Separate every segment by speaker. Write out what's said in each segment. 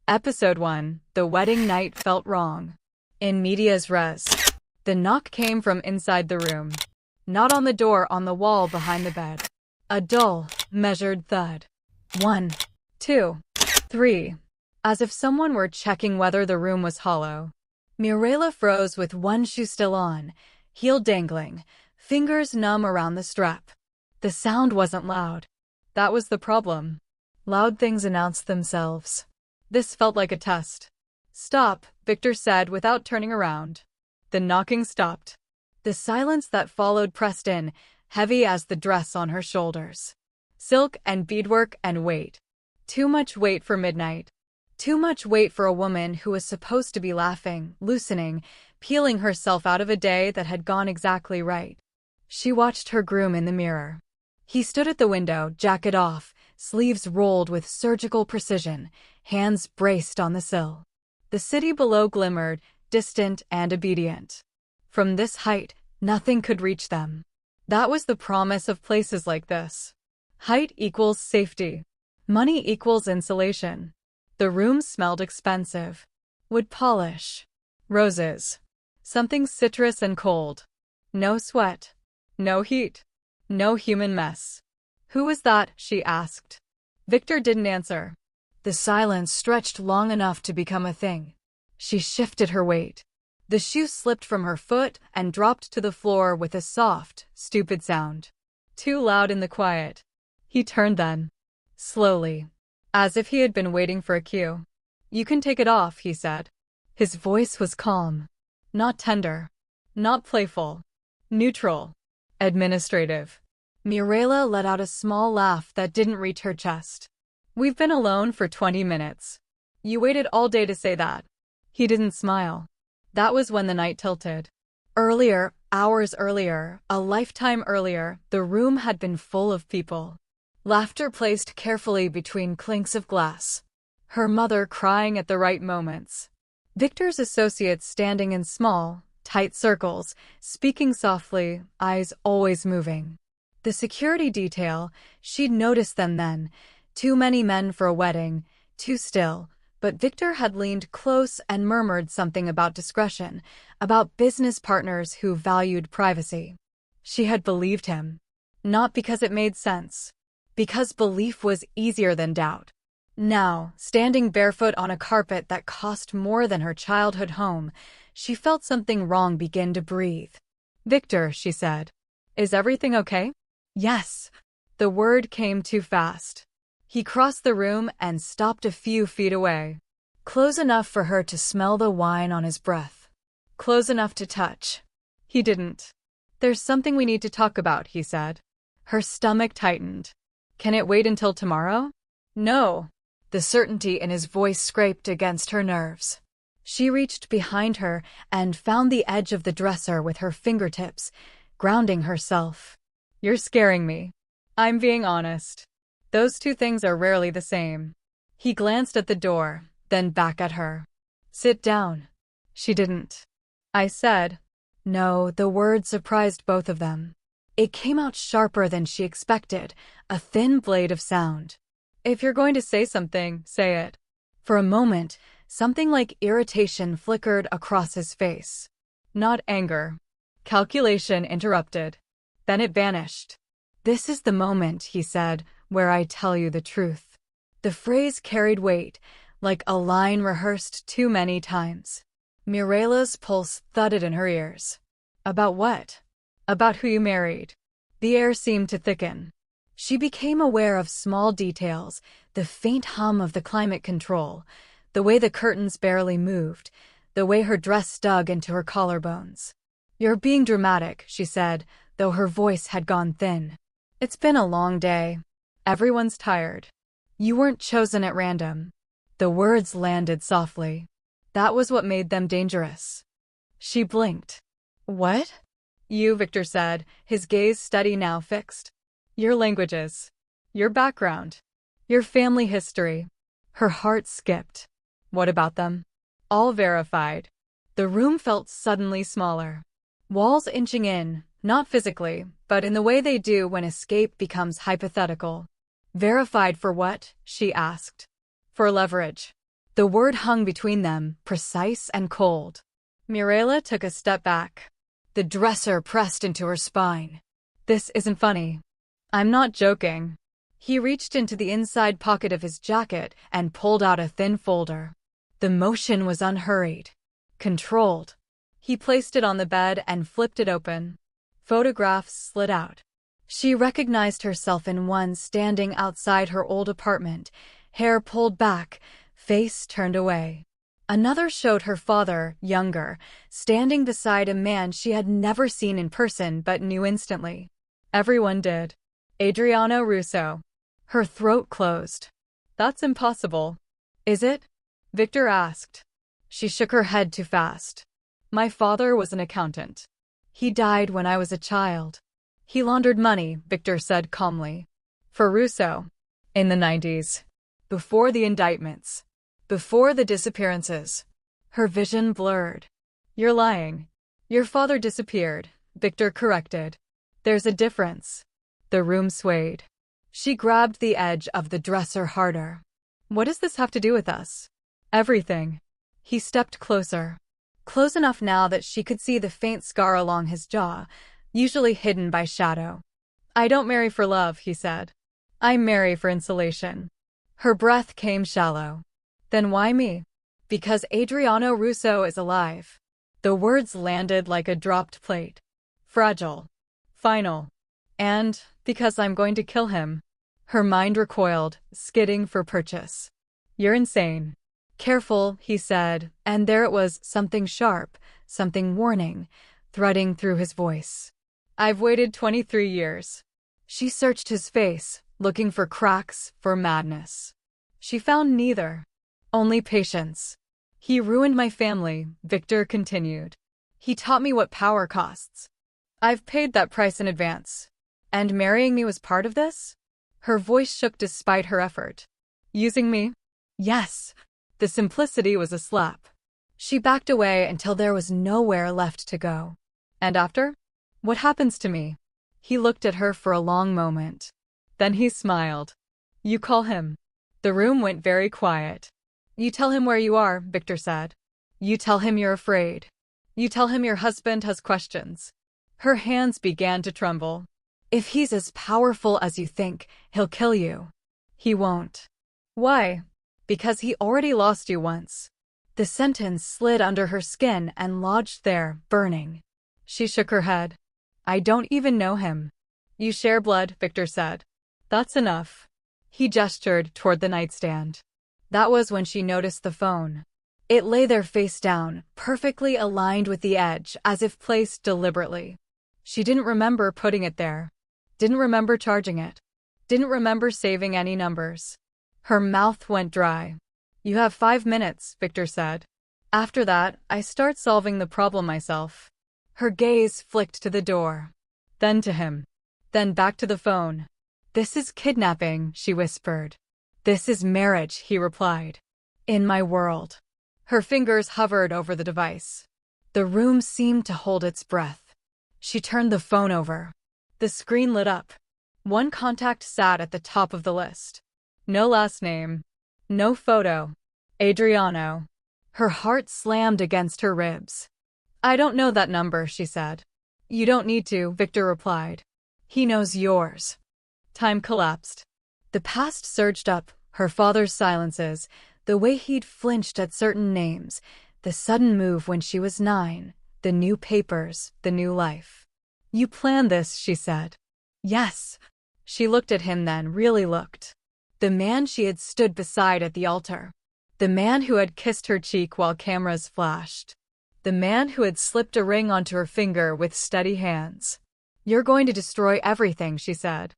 Speaker 1: Episode 1. The wedding night felt wrong. In medias res. The knock came from inside the room. Not on the door, on the wall behind the bed. A dull, measured thud. 1, 2, 3. As if someone were checking whether the room was hollow. Mirela froze with one shoe still on, heel dangling, fingers numb around the strap. The sound wasn't loud. That was the problem. Loud things announced themselves. This felt like a test. "Stop," Viktor said without turning around. The knocking stopped. The silence that followed pressed in, heavy as the dress on her shoulders. Silk and beadwork and weight. Too much weight for midnight. Too much weight for a woman who was supposed to be laughing, loosening, peeling herself out of a day that had gone exactly right. She watched her groom in the mirror. He stood at the window, jacket off, sleeves rolled with surgical precision, hands braced on the sill. The city below glimmered, distant and obedient. From this height, nothing could reach them. That was the promise of places like this. Height equals safety. Money equals insulation. The room smelled expensive. Wood polish. Roses. Something citrus and cold. No sweat. No heat. No human mess. "Who was that?" she asked. Viktor didn't answer. The silence stretched long enough to become a thing. She shifted her weight. The shoe slipped from her foot and dropped to the floor with a soft, stupid sound. Too loud in the quiet. He turned then. Slowly. As if he had been waiting for a cue. "You can take it off," he said. His voice was calm. Not tender. Not playful. Neutral. Administrative. Mirela let out a small laugh that didn't reach her chest. "We've been alone for 20 minutes. You waited all day to say that." He didn't smile. That was when the night tilted. Earlier, hours earlier, a lifetime earlier, the room had been full of people. Laughter placed carefully between clinks of glass. Her mother crying at the right moments. Viktor's associates standing in small, tight circles, speaking softly, eyes always moving. The security detail, she'd noticed them then. Too many men for a wedding, too still. But Viktor had leaned close and murmured something about discretion, about business partners who valued privacy. She had believed him. Not because it made sense. Because belief was easier than doubt. Now, standing barefoot on a carpet that cost more than her childhood home, she felt something wrong begin to breathe. "Viktor," she said. "Is everything okay?" "Yes." The word came too fast. He crossed the room and stopped a few feet away. Close enough for her to smell the wine on his breath. Close enough to touch. He didn't. "There's something we need to talk about," he said. Her stomach tightened. "Can it wait until tomorrow?" "No." The certainty in his voice scraped against her nerves. She reached behind her and found the edge of the dresser with her fingertips, grounding herself. "You're scaring me. I'm being honest. Those two things are rarely the same." He glanced at the door, then back at her. "Sit down." She didn't. "I said." No, the word surprised both of them. It came out sharper than she expected, a thin blade of sound. "If you're going to say something, say it." For a moment, something like irritation flickered across his face. Not anger. Calculation interrupted. Then it vanished. "This is the moment," he said, "where I tell you the truth." The phrase carried weight, like a line rehearsed too many times. Mirela's pulse thudded in her ears. "About what?" "About who you married." The air seemed to thicken. She became aware of small details, the faint hum of the climate control, the way the curtains barely moved, the way her dress dug into her collarbones. "You're being dramatic," she said, though her voice had gone thin. "It's been a long day. Everyone's tired. You weren't chosen at random." The words landed softly. That was what made them dangerous. She blinked. "What?" "You," Viktor said, his gaze steady now fixed. "Your languages. Your background. Your family history." Her heart skipped. "What about them?" "All verified." The room felt suddenly smaller. Walls inching in, not physically, but in the way they do when escape becomes hypothetical. "Verified for what?" she asked. "For leverage. The word hung between them, precise and cold. Mirela took a step back. The dresser pressed into her spine. This isn't funny. I'm not joking. He reached into the inside pocket of his jacket and pulled out a thin folder. The motion was unhurried, controlled. He placed it on the bed and flipped it open. Photographs slid out. She recognized herself in one standing outside her old apartment, hair pulled back, face turned away. Another showed her father, younger, standing beside a man she had never seen in person but knew instantly. Everyone did. Adriano Russo. Her throat closed. That's impossible. Is it? Viktor asked. She shook her head too fast. My father was an accountant. He died when I was a child. He laundered money, Viktor said calmly. For Russo. In the 90s. Before the indictments. Before the disappearances. Her vision blurred. You're lying. Your father disappeared, Viktor corrected. There's a difference. The room swayed. She grabbed the edge of the dresser harder. What does this have to do with us? Everything. He stepped closer. Close enough now that she could see the faint scar along his jaw, usually hidden by shadow. I don't marry for love, he said. I marry for insulation. Her breath came shallow. Then why me? Because Adriano Russo is alive. The words landed like a dropped plate. Fragile. Final. And because I'm going to kill him. Her mind recoiled, skidding for purchase. You're insane. Careful, he said, and there it was, something sharp, something warning, threading through his voice. I've waited 23 years. She searched his face, looking for cracks, for madness. She found neither. Only patience. He ruined my family, Viktor continued. He taught me what power costs. I've paid that price in advance. And marrying me was part of this? Her voice shook despite her effort. Using me? Yes. The simplicity was a slap. She backed away until there was nowhere left to go. And after? What happens to me? He looked at her for a long moment. Then he smiled. You call him. The room went very quiet. You tell him where you are, Viktor said. You tell him you're afraid. You tell him your husband has questions. Her hands began to tremble. If he's as powerful as you think, he'll kill you. He won't. Why? Because he already lost you once. The sentence slid under her skin and lodged there, burning. She shook her head. I don't even know him. You share blood, Viktor said. That's enough. He gestured toward the nightstand. That was when she noticed the phone. It lay there face down, perfectly aligned with the edge, as if placed deliberately. She didn't remember putting it there. Didn't remember charging it. Didn't remember saving any numbers. Her mouth went dry. You have 5 minutes, Viktor said. After that, I start solving the problem myself. Her gaze flicked to the door. Then to him. Then back to the phone. This is kidnapping, she whispered. This is marriage, he replied. In my world. Her fingers hovered over the device. The room seemed to hold its breath. She turned the phone over. The screen lit up. One contact sat at the top of the list. No last name. No photo. Adriano. Her heart slammed against her ribs. I don't know that number, she said. You don't need to, Viktor replied. He knows yours. Time collapsed. The past surged up, her father's silences, the way he'd flinched at certain names, the sudden move when she was 9, the new papers, the new life. You planned this, she said. Yes. She looked at him then, really looked. The man she had stood beside at the altar. The man who had kissed her cheek while cameras flashed. The man who had slipped a ring onto her finger with steady hands. You're going to destroy everything, she said.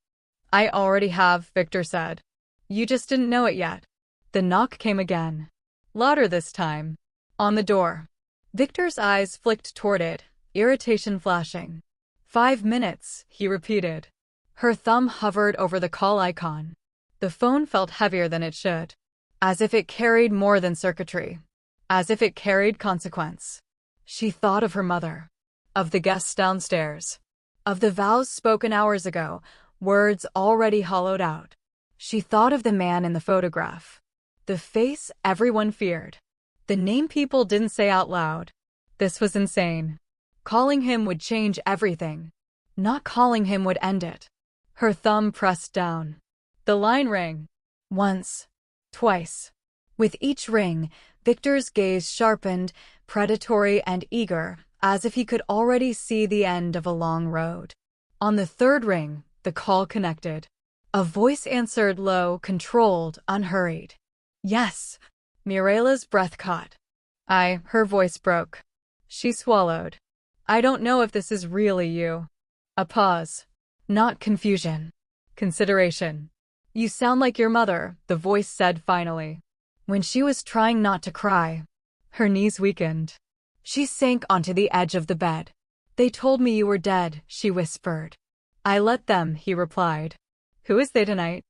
Speaker 1: I already have, Viktor said. You just didn't know it yet. The knock came again. Louder this time. On the door. Viktor's eyes flicked toward it, irritation flashing. 5 minutes, he repeated. Her thumb hovered over the call icon. The phone felt heavier than it should. As if it carried more than circuitry. As if it carried consequence. She thought of her mother. Of the guests downstairs. Of the vows spoken hours ago, words already hollowed out. She thought of the man in the photograph. The face everyone feared. The name people didn't say out loud. This was insane. Calling him would change everything. Not calling him would end it. Her thumb pressed down. The line rang. Once. Twice. With each ring, Viktor's gaze sharpened, predatory and eager, as if he could already see the end of a long road. On the third ring, the call connected. A voice answered low, controlled, unhurried. Yes. Mirela's breath caught. Her voice broke. She swallowed. I don't know if this is really you. A pause. Not confusion. Consideration. You sound like your mother, the voice said finally. When she was trying not to cry, her knees weakened. She sank onto the edge of the bed. They told me you were dead, she whispered. I let them, he replied. Who is they tonight?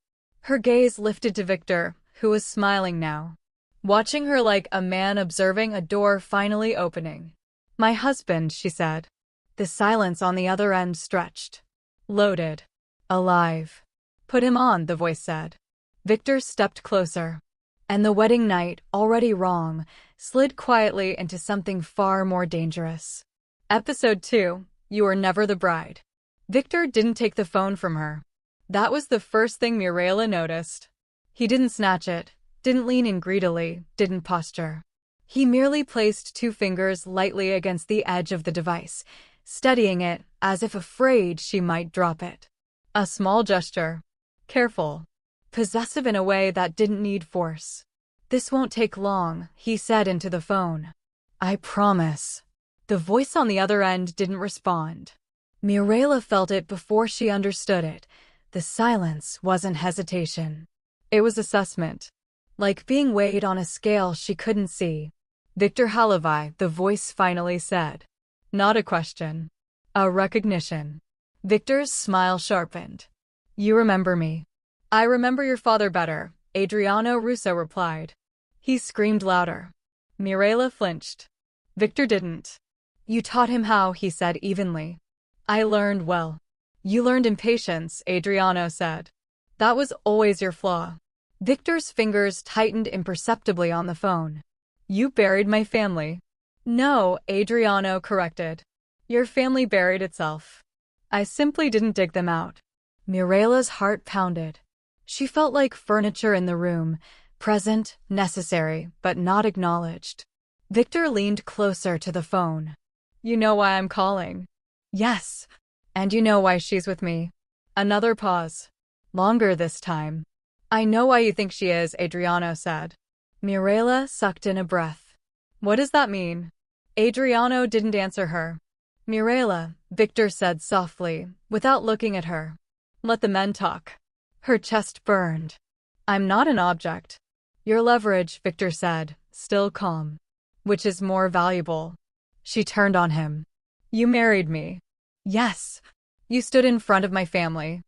Speaker 1: Her gaze lifted to Viktor, who was smiling now, watching her like a man observing a door finally opening. My husband, she said. The silence on the other end stretched. Loaded. Alive. Put him on, the voice said. Viktor stepped closer. And the wedding night, already wrong, slid quietly into something far more dangerous. Episode 2, You Were Never the Bride. Viktor didn't take the phone from her. That was the first thing Mirela noticed. He didn't snatch it, didn't lean in greedily, didn't posture. He merely placed 2 fingers lightly against the edge of the device, steadying it as if afraid she might drop it. A small gesture. Careful. Possessive in a way that didn't need force. This won't take long, he said into the phone. I promise. The voice on the other end didn't respond. Mirela felt it before she understood it. The silence wasn't hesitation. It was assessment. Like being weighed on a scale she couldn't see. Viktor Halavai, the voice finally said. Not a question. A recognition. Viktor's smile sharpened. You remember me. I remember your father better, Adriano Russo replied. He screamed louder. Mirela flinched. Viktor didn't. You taught him how, he said evenly. I learned well. You learned impatience, Adriano said. That was always your flaw. Viktor's fingers tightened imperceptibly on the phone. You buried my family. No, Adriano corrected. Your family buried itself. I simply didn't dig them out. Mirela's heart pounded. She felt like furniture in the room, present, necessary, but not acknowledged. Viktor leaned closer to the phone. You know why I'm calling? Yes. And you know why she's with me. Another pause. Longer this time. I know why you think she is, Adriano said. Mirela sucked in a breath. What does that mean? Adriano didn't answer her. Mirela, Viktor said softly, without looking at her. Let the men talk. Her chest burned. I'm not an object. Your leverage, Viktor said, still calm. Which is more valuable? She turned on him. You married me. Yes. You stood in front of my family.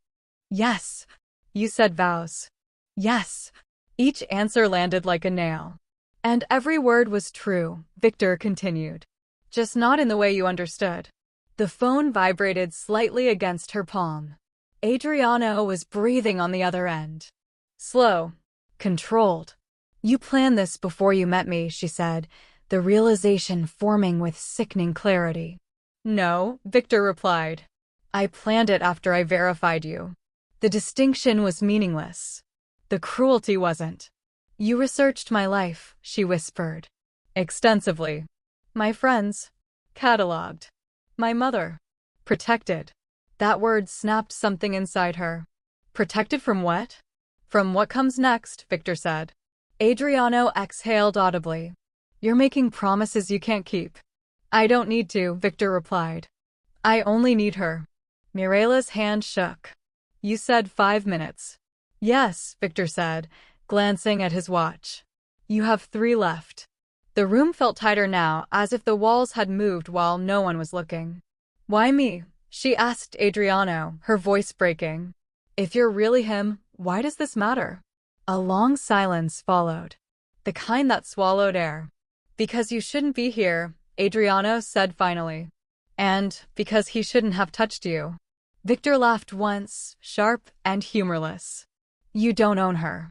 Speaker 1: Yes. You said vows. Yes. Each answer landed like a nail. And every word was true, Viktor continued. Just not in the way you understood. The phone vibrated slightly against her palm. Adriano was breathing on the other end. Slow. Controlled. You planned this before you met me, she said, the realization forming with sickening clarity. No, Viktor replied. I planned it after I verified you. The distinction was meaningless. The cruelty wasn't. You researched my life, she whispered. Extensively. My friends. Catalogued. My mother. Protected. That word snapped something inside her. Protected from what? From what comes next, Viktor said. Adriano exhaled audibly. You're making promises you can't keep. I don't need to, Viktor replied. I only need her. Mirela's hand shook. You said 5 minutes. Yes, Viktor said, glancing at his watch. You have 3 left. The room felt tighter now, as if the walls had moved while no one was looking. Why me? She asked Adriano, her voice breaking. If you're really him, why does this matter? A long silence followed. The kind that swallowed air. Because you shouldn't be here, Adriano said finally. And because he shouldn't have touched you. Viktor laughed once, sharp and humorless. You don't own her.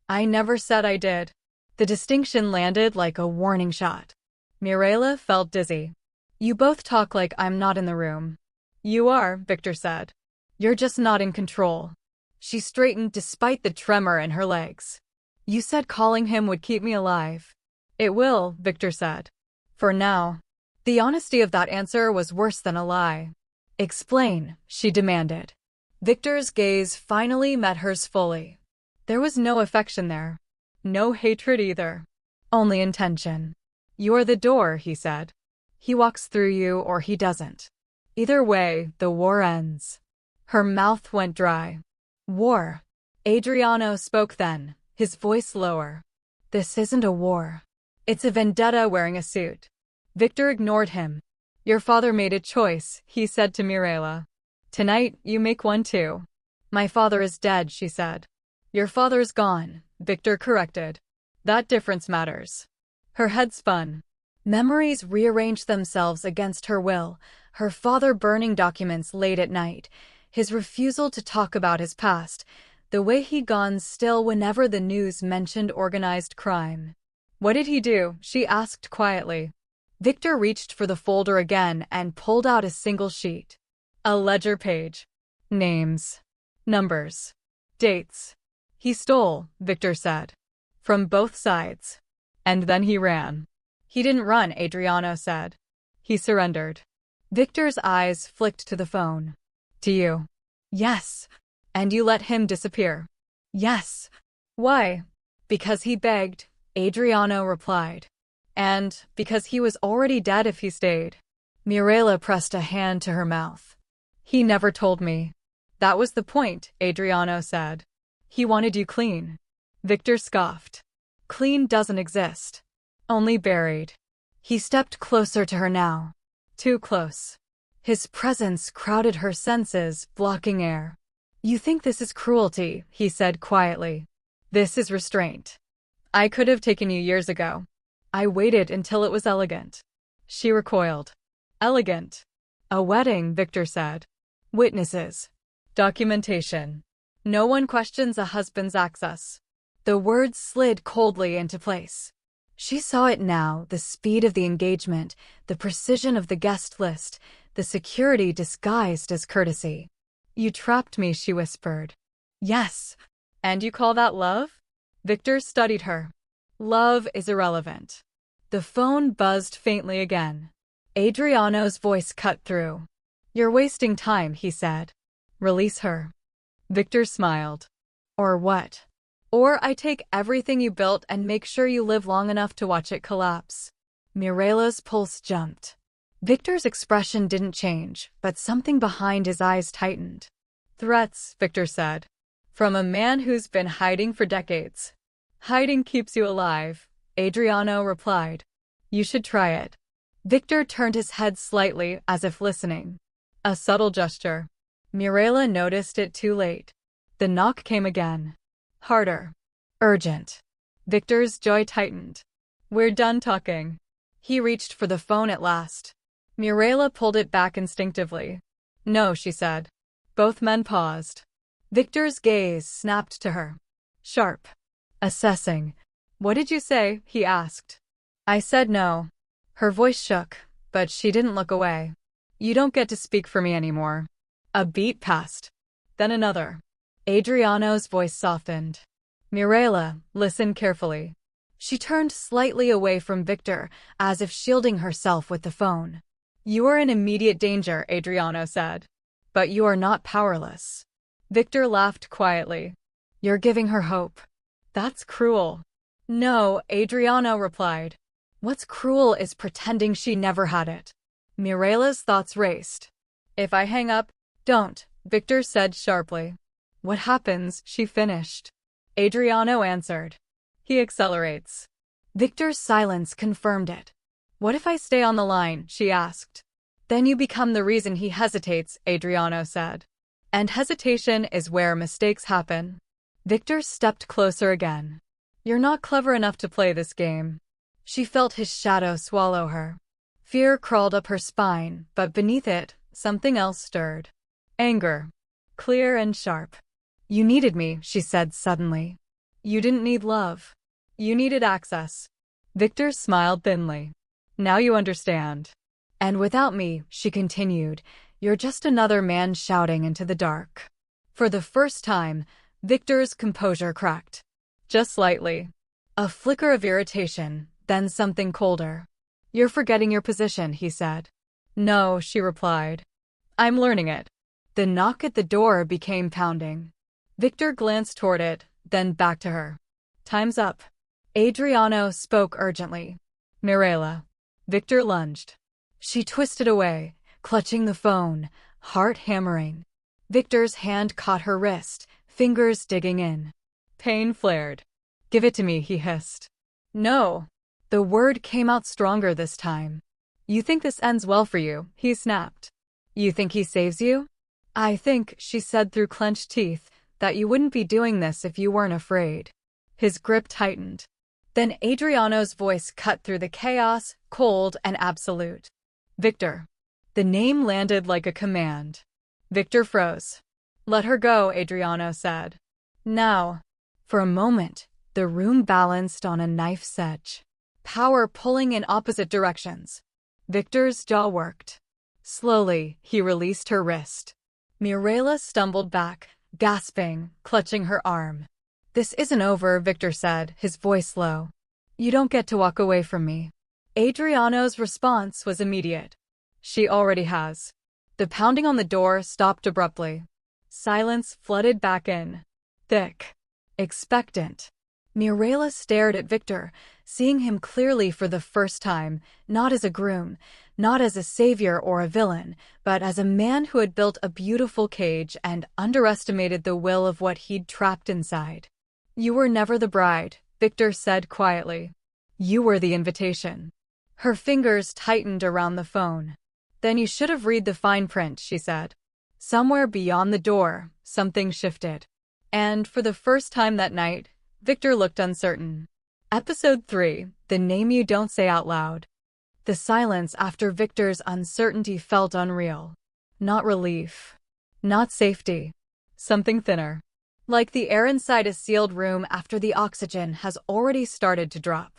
Speaker 1: I never said I did. The distinction landed like a warning shot. Mirela felt dizzy. You both talk like I'm not in the room. You are, Viktor said. You're just not in control. She straightened despite the tremor in her legs. You said calling him would keep me alive. It will, Viktor said. For now. The honesty of that answer was worse than a lie. Explain, she demanded. Viktor's gaze finally met hers fully. There was no affection there. No hatred either. Only intention. You're the door, he said. He walks through you or he doesn't. Either way, the war ends. Her mouth went dry. War. Adriano spoke then, his voice lower. This isn't a war. It's a vendetta wearing a suit. Viktor ignored him. Your father made a choice, he said to Mirela. Tonight, you make one too. My father is dead, she said. Your father's gone, Viktor corrected. That difference matters. Her head spun. Memories rearranged themselves against her will, her father burning documents late at night, his refusal to talk about his past, the way he'd gone still whenever the news mentioned organized crime. What did he do? She asked quietly. Viktor reached for the folder again and pulled out a single sheet. A ledger page. Names. Numbers. Dates. He stole, Viktor said. From both sides. And then he ran. He didn't run, Adriano said. He surrendered. Viktor's eyes flicked to the phone. To you. Yes. And you let him disappear. Yes. Why? Because he begged, Adriano replied. And because he was already dead if he stayed. Mirela pressed a hand to her mouth. He never told me. That was the point, Adriano said. He wanted you clean. Viktor scoffed. Clean doesn't exist. Only buried. He stepped closer to her now. Too close. His presence crowded her senses, blocking air. You think this is cruelty, he said quietly. This is restraint. I could have taken you years ago. I waited until it was elegant. She recoiled. Elegant. A wedding, Viktor said. Witnesses. Documentation. No one questions a husband's access. The words slid coldly into place. She saw it now, the speed of the engagement, the precision of the guest list, the security disguised as courtesy. You trapped me, she whispered. Yes. And you call that love? Viktor studied her. Love is irrelevant. The phone buzzed faintly again. Adriano's voice cut through. You're wasting time, he said. Release her. Viktor smiled. Or what? Or I take everything you built and make sure you live long enough to watch it collapse. Mirela's pulse jumped. Viktor's expression didn't change, but something behind his eyes tightened. Threats, Viktor said. From a man who's been hiding for decades. Hiding keeps you alive, Adriano replied. You should try it. Viktor turned his head slightly, as if listening. A subtle gesture. Mirela noticed it too late. The knock came again. Harder. Urgent. Viktor's jaw tightened. We're done talking. He reached for the phone at last. Mirela pulled it back instinctively. No, she said. Both men paused. Viktor's gaze snapped to her. Sharp. Assessing. What did you say? He asked. I said no. Her voice shook, but she didn't look away. You don't get to speak for me anymore. A beat passed. Then another. Adriano's voice softened. Mirela, listen carefully. She turned slightly away from Viktor, as if shielding herself with the phone. You are in immediate danger, Adriano said. But you are not powerless. Viktor laughed quietly. You're giving her hope. That's cruel. No, Adriano replied. What's cruel is pretending she never had it. Mirela's thoughts raced. If I hang up, don't, Viktor said sharply. What happens? She finished. Adriano answered. He accelerates. Viktor's silence confirmed it. What if I stay on the line? She asked. Then you become the reason he hesitates, Adriano said. And hesitation is where mistakes happen. Viktor stepped closer again. You're not clever enough to play this game. She felt his shadow swallow her. Fear crawled up her spine, but beneath it, something else stirred. Anger. Clear and sharp. You needed me, she said suddenly. You didn't need love. You needed access. Viktor smiled thinly. Now you understand. And without me, she continued, you're just another man shouting into the dark. For the first time, Viktor's composure cracked. Just slightly. A flicker of irritation, then something colder. You're forgetting your position, he said. No, she replied. I'm learning it. The knock at the door became pounding. Viktor glanced toward it, then back to her. Time's up. Adriano spoke urgently. Mirela. Viktor lunged. She twisted away, clutching the phone, heart hammering. Viktor's hand caught her wrist, fingers digging in. Pain flared. Give it to me, he hissed. No. The word came out stronger this time. You think this ends well for you, he snapped. You think he saves you? I think, she said through clenched teeth, that you wouldn't be doing this if you weren't afraid. His grip tightened. Then Adriano's voice cut through the chaos, cold and absolute. Viktor. The name landed like a command. Viktor froze. Let her go, Adriano said. Now. For a moment, the room balanced on a knife's edge. Power pulling in opposite directions. Viktor's jaw worked. Slowly, he released her wrist. Mirela stumbled back, gasping, clutching her arm. This isn't over, Viktor said, his voice low. You don't get to walk away from me. Adriano's response was immediate. She already has. The pounding on the door stopped abruptly. Silence flooded back in. Thick. Expectant. Mirela stared at Viktor, seeing him clearly for the first time, not as a groom, not as a savior or a villain, but as a man who had built a beautiful cage and underestimated the will of what he'd trapped inside. You were never the bride, Viktor said quietly. You were the invitation. Her fingers tightened around the phone. Then you should have read the fine print, she said. Somewhere beyond the door, something shifted. And for the first time that night, Viktor looked uncertain. Episode 3, The Name You Don't Say Out Loud. The silence after Viktor's uncertainty felt unreal. Not relief. Not safety. Something thinner. Like the air inside a sealed room after the oxygen has already started to drop.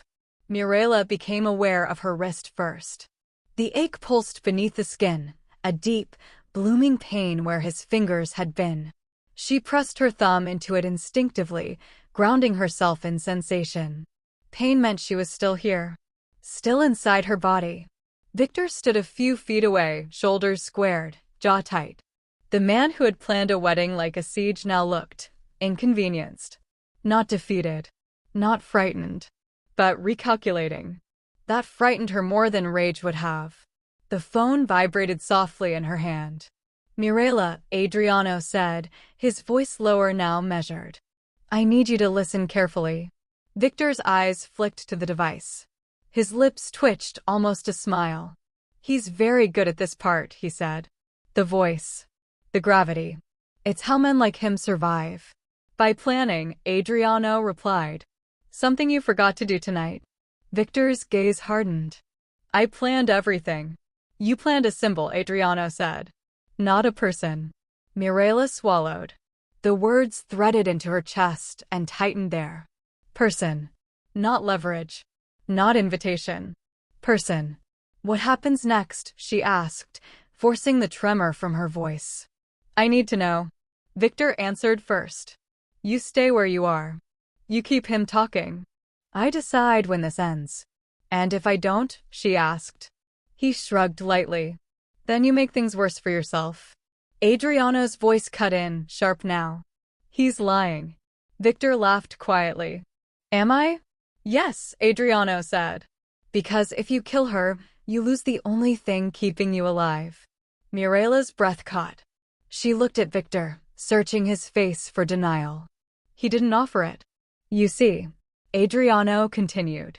Speaker 1: Mirela became aware of her wrist first. The ache pulsed beneath the skin, a deep, blooming pain where his fingers had been. She pressed her thumb into it instinctively, grounding herself in sensation. Pain meant she was still here. Still inside her body. Viktor stood a few feet away, shoulders squared, jaw tight. The man who had planned a wedding like a siege now looked inconvenienced. Not defeated. Not frightened. But recalculating. That frightened her more than rage would have. The phone vibrated softly in her hand. Mirela, Adriano said, his voice lower now measured. I need you to listen carefully. Viktor's eyes flicked to the device. His lips twitched, almost a smile. He's very good at this part, he said. The voice. The gravity. It's how men like him survive. By planning, Adriano replied. Something you forgot to do tonight. Viktor's gaze hardened. I planned everything. You planned a symbol, Adriano said. Not a person. Mirela swallowed. The words threaded into her chest and tightened there. Person. Not leverage. Not invitation. Person. What happens next? She asked, forcing the tremor from her voice. I need to know. Viktor answered first. You stay where you are. You keep him talking. I decide when this ends. And if I don't? She asked. He shrugged lightly. Then you make things worse for yourself. Adriano's voice cut in, sharp now. He's lying. Viktor laughed quietly. Am I? Yes, Adriano said. Because if you kill her, you lose the only thing keeping you alive. Mirela's breath caught. She looked at Viktor, searching his face for denial. He didn't offer it. You see, Adriano continued.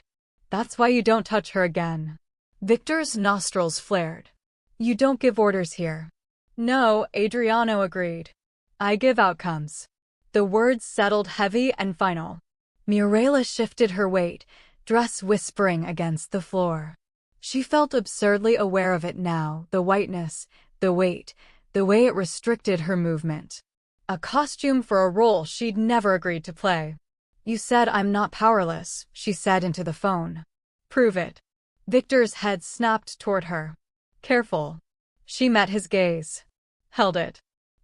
Speaker 1: That's why you don't touch her again. Viktor's nostrils flared. You don't give orders here. No, Adriano agreed. I give outcomes. The words settled heavy and final. Mirela shifted her weight, dress whispering against the floor. She felt absurdly aware of it now, the whiteness, the weight, the way it restricted her movement. A costume for a role she'd never agreed to play. You said I'm not powerless, she said into the phone. Prove it. Viktor's head snapped toward her. Careful. She met his gaze. Held it.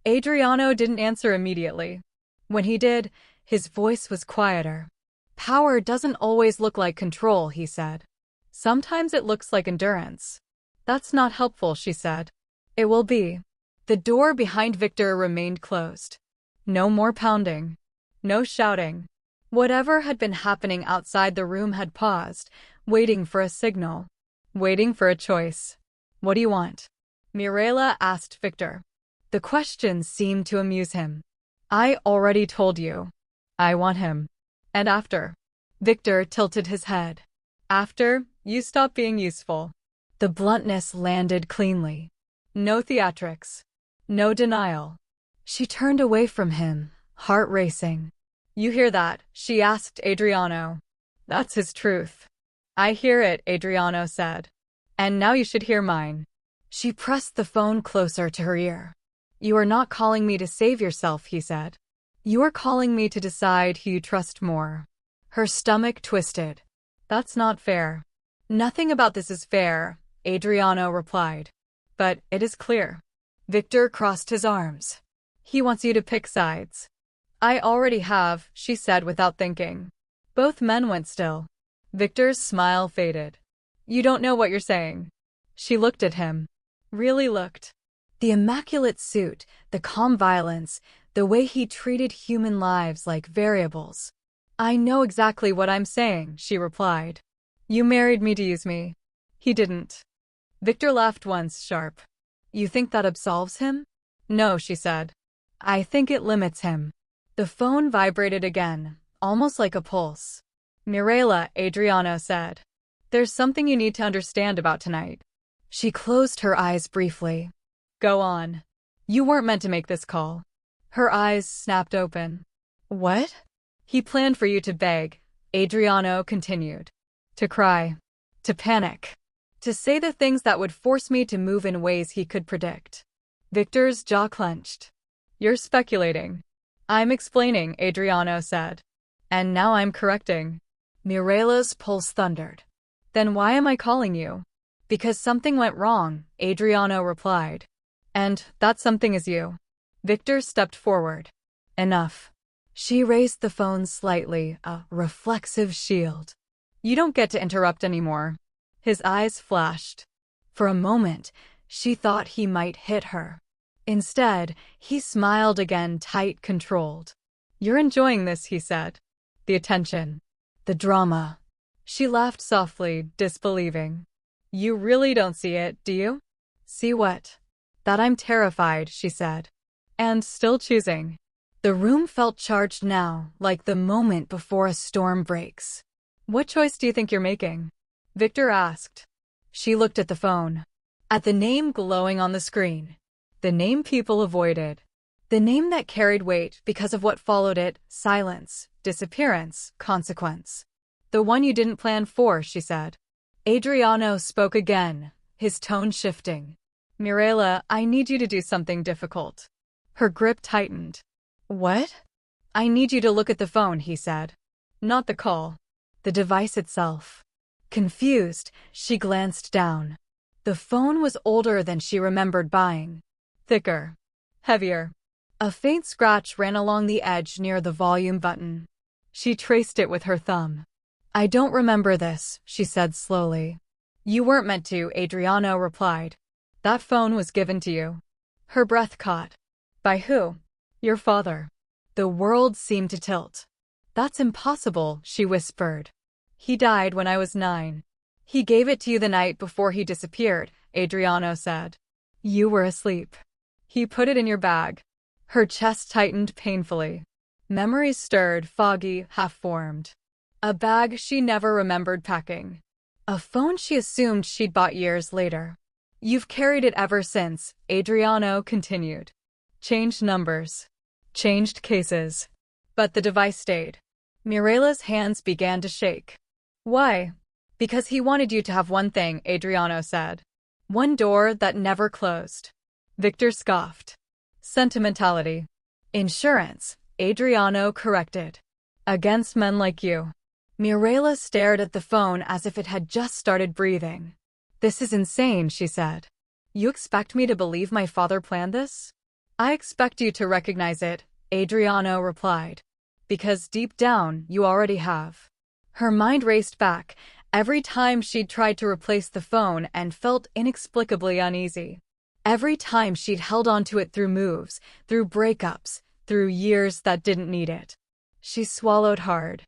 Speaker 1: Adriano didn't answer immediately. When he did, his voice was quieter. Power doesn't always look like control, he said. Sometimes it looks like endurance. That's not helpful, she said. It will be. The door behind Viktor remained closed. No more pounding. No shouting. Whatever had been happening outside the room had paused, waiting for a signal. Waiting for a choice. What do you want? Mirela asked Viktor. The question seemed to amuse him. I already told you. I want him. And after? Viktor tilted his head. After, you stop being useful. The bluntness landed cleanly. No theatrics. No denial. She turned away from him, heart racing. You hear that? She asked Adriano. That's his truth. I hear it, Adriano said. And now you should hear mine. She pressed the phone closer to her ear. You are not calling me to save yourself, he said. You are calling me to decide who you trust more. Her stomach twisted. That's not fair. Nothing about this is fair, Adriano replied. But it is clear. Viktor crossed his arms. He wants you to pick sides. I already have, she said without thinking. Both men went still. Viktor's smile faded. You don't know what you're saying. She looked at him. Really looked. The immaculate suit, the calm violence, the way he treated human lives like variables. I know exactly what I'm saying, she replied. You married me to use me. He didn't. Viktor laughed once, sharp. You think that absolves him? No, she said. I think it limits him. The phone vibrated again, almost like a pulse. Mirela, Adriano said. There's something you need to understand about tonight. She closed her eyes briefly. Go on. You weren't meant to make this call. Her eyes snapped open. What? He planned for you to beg, Adriano continued. To cry. To panic. To say the things that would force me to move in ways he could predict. Viktor's jaw clenched. You're speculating. I'm explaining, Adriano said. And now I'm correcting. Mirela's pulse thundered. Then why am I calling you? Because something went wrong, Adriano replied. And that something is you. Viktor stepped forward. Enough. She raised the phone slightly, a reflexive shield. You don't get to interrupt anymore. His eyes flashed. For a moment, she thought he might hit her. Instead, he smiled again, tight, controlled. You're enjoying this, he said. The attention. The drama. She laughed softly, disbelieving. You really don't see it, do you? See what? That I'm terrified, she said. And still choosing. The room felt charged now, like the moment before a storm breaks. What choice do you think you're making? Viktor asked. She looked at the phone. At the name glowing on the screen. The name people avoided. The name that carried weight because of what followed it, silence, disappearance, consequence. The one you didn't plan for, she said. Adriano spoke again, his tone shifting. Mirela, I need you to do something difficult. Her grip tightened. What? I need you to look at the phone, he said. Not the call. The device itself. Confused, she glanced down. The phone was older than she remembered buying. Thicker. Heavier. A faint scratch ran along the edge near the volume button. She traced it with her thumb. I don't remember this, she said slowly. You weren't meant to, Adriano replied. That phone was given to you. Her breath caught. By who? Your father. The world seemed to tilt. That's impossible, she whispered. He died when I was 9. He gave it to you the night before he disappeared, Adriano said. You were asleep. He put it in your bag. Her chest tightened painfully. Memories stirred, foggy, half-formed. A bag she never remembered packing. A phone she assumed she'd bought years later. You've carried it ever since, Adriano continued. Changed numbers. Changed cases. But the device stayed. Mirela's hands began to shake. Why? Because he wanted you to have one thing, Adriano said. One door that never closed. Viktor scoffed. Sentimentality. Insurance, Adriano corrected. Against men like you. Mirela stared at the phone as if it had just started breathing. This is insane, she said. You expect me to believe my father planned this? I expect you to recognize it, Adriano replied. Because deep down, you already have. Her mind raced back every time she'd tried to replace the phone and felt inexplicably uneasy. Every time she'd held onto it through moves, through breakups, through years that didn't need it. She swallowed hard.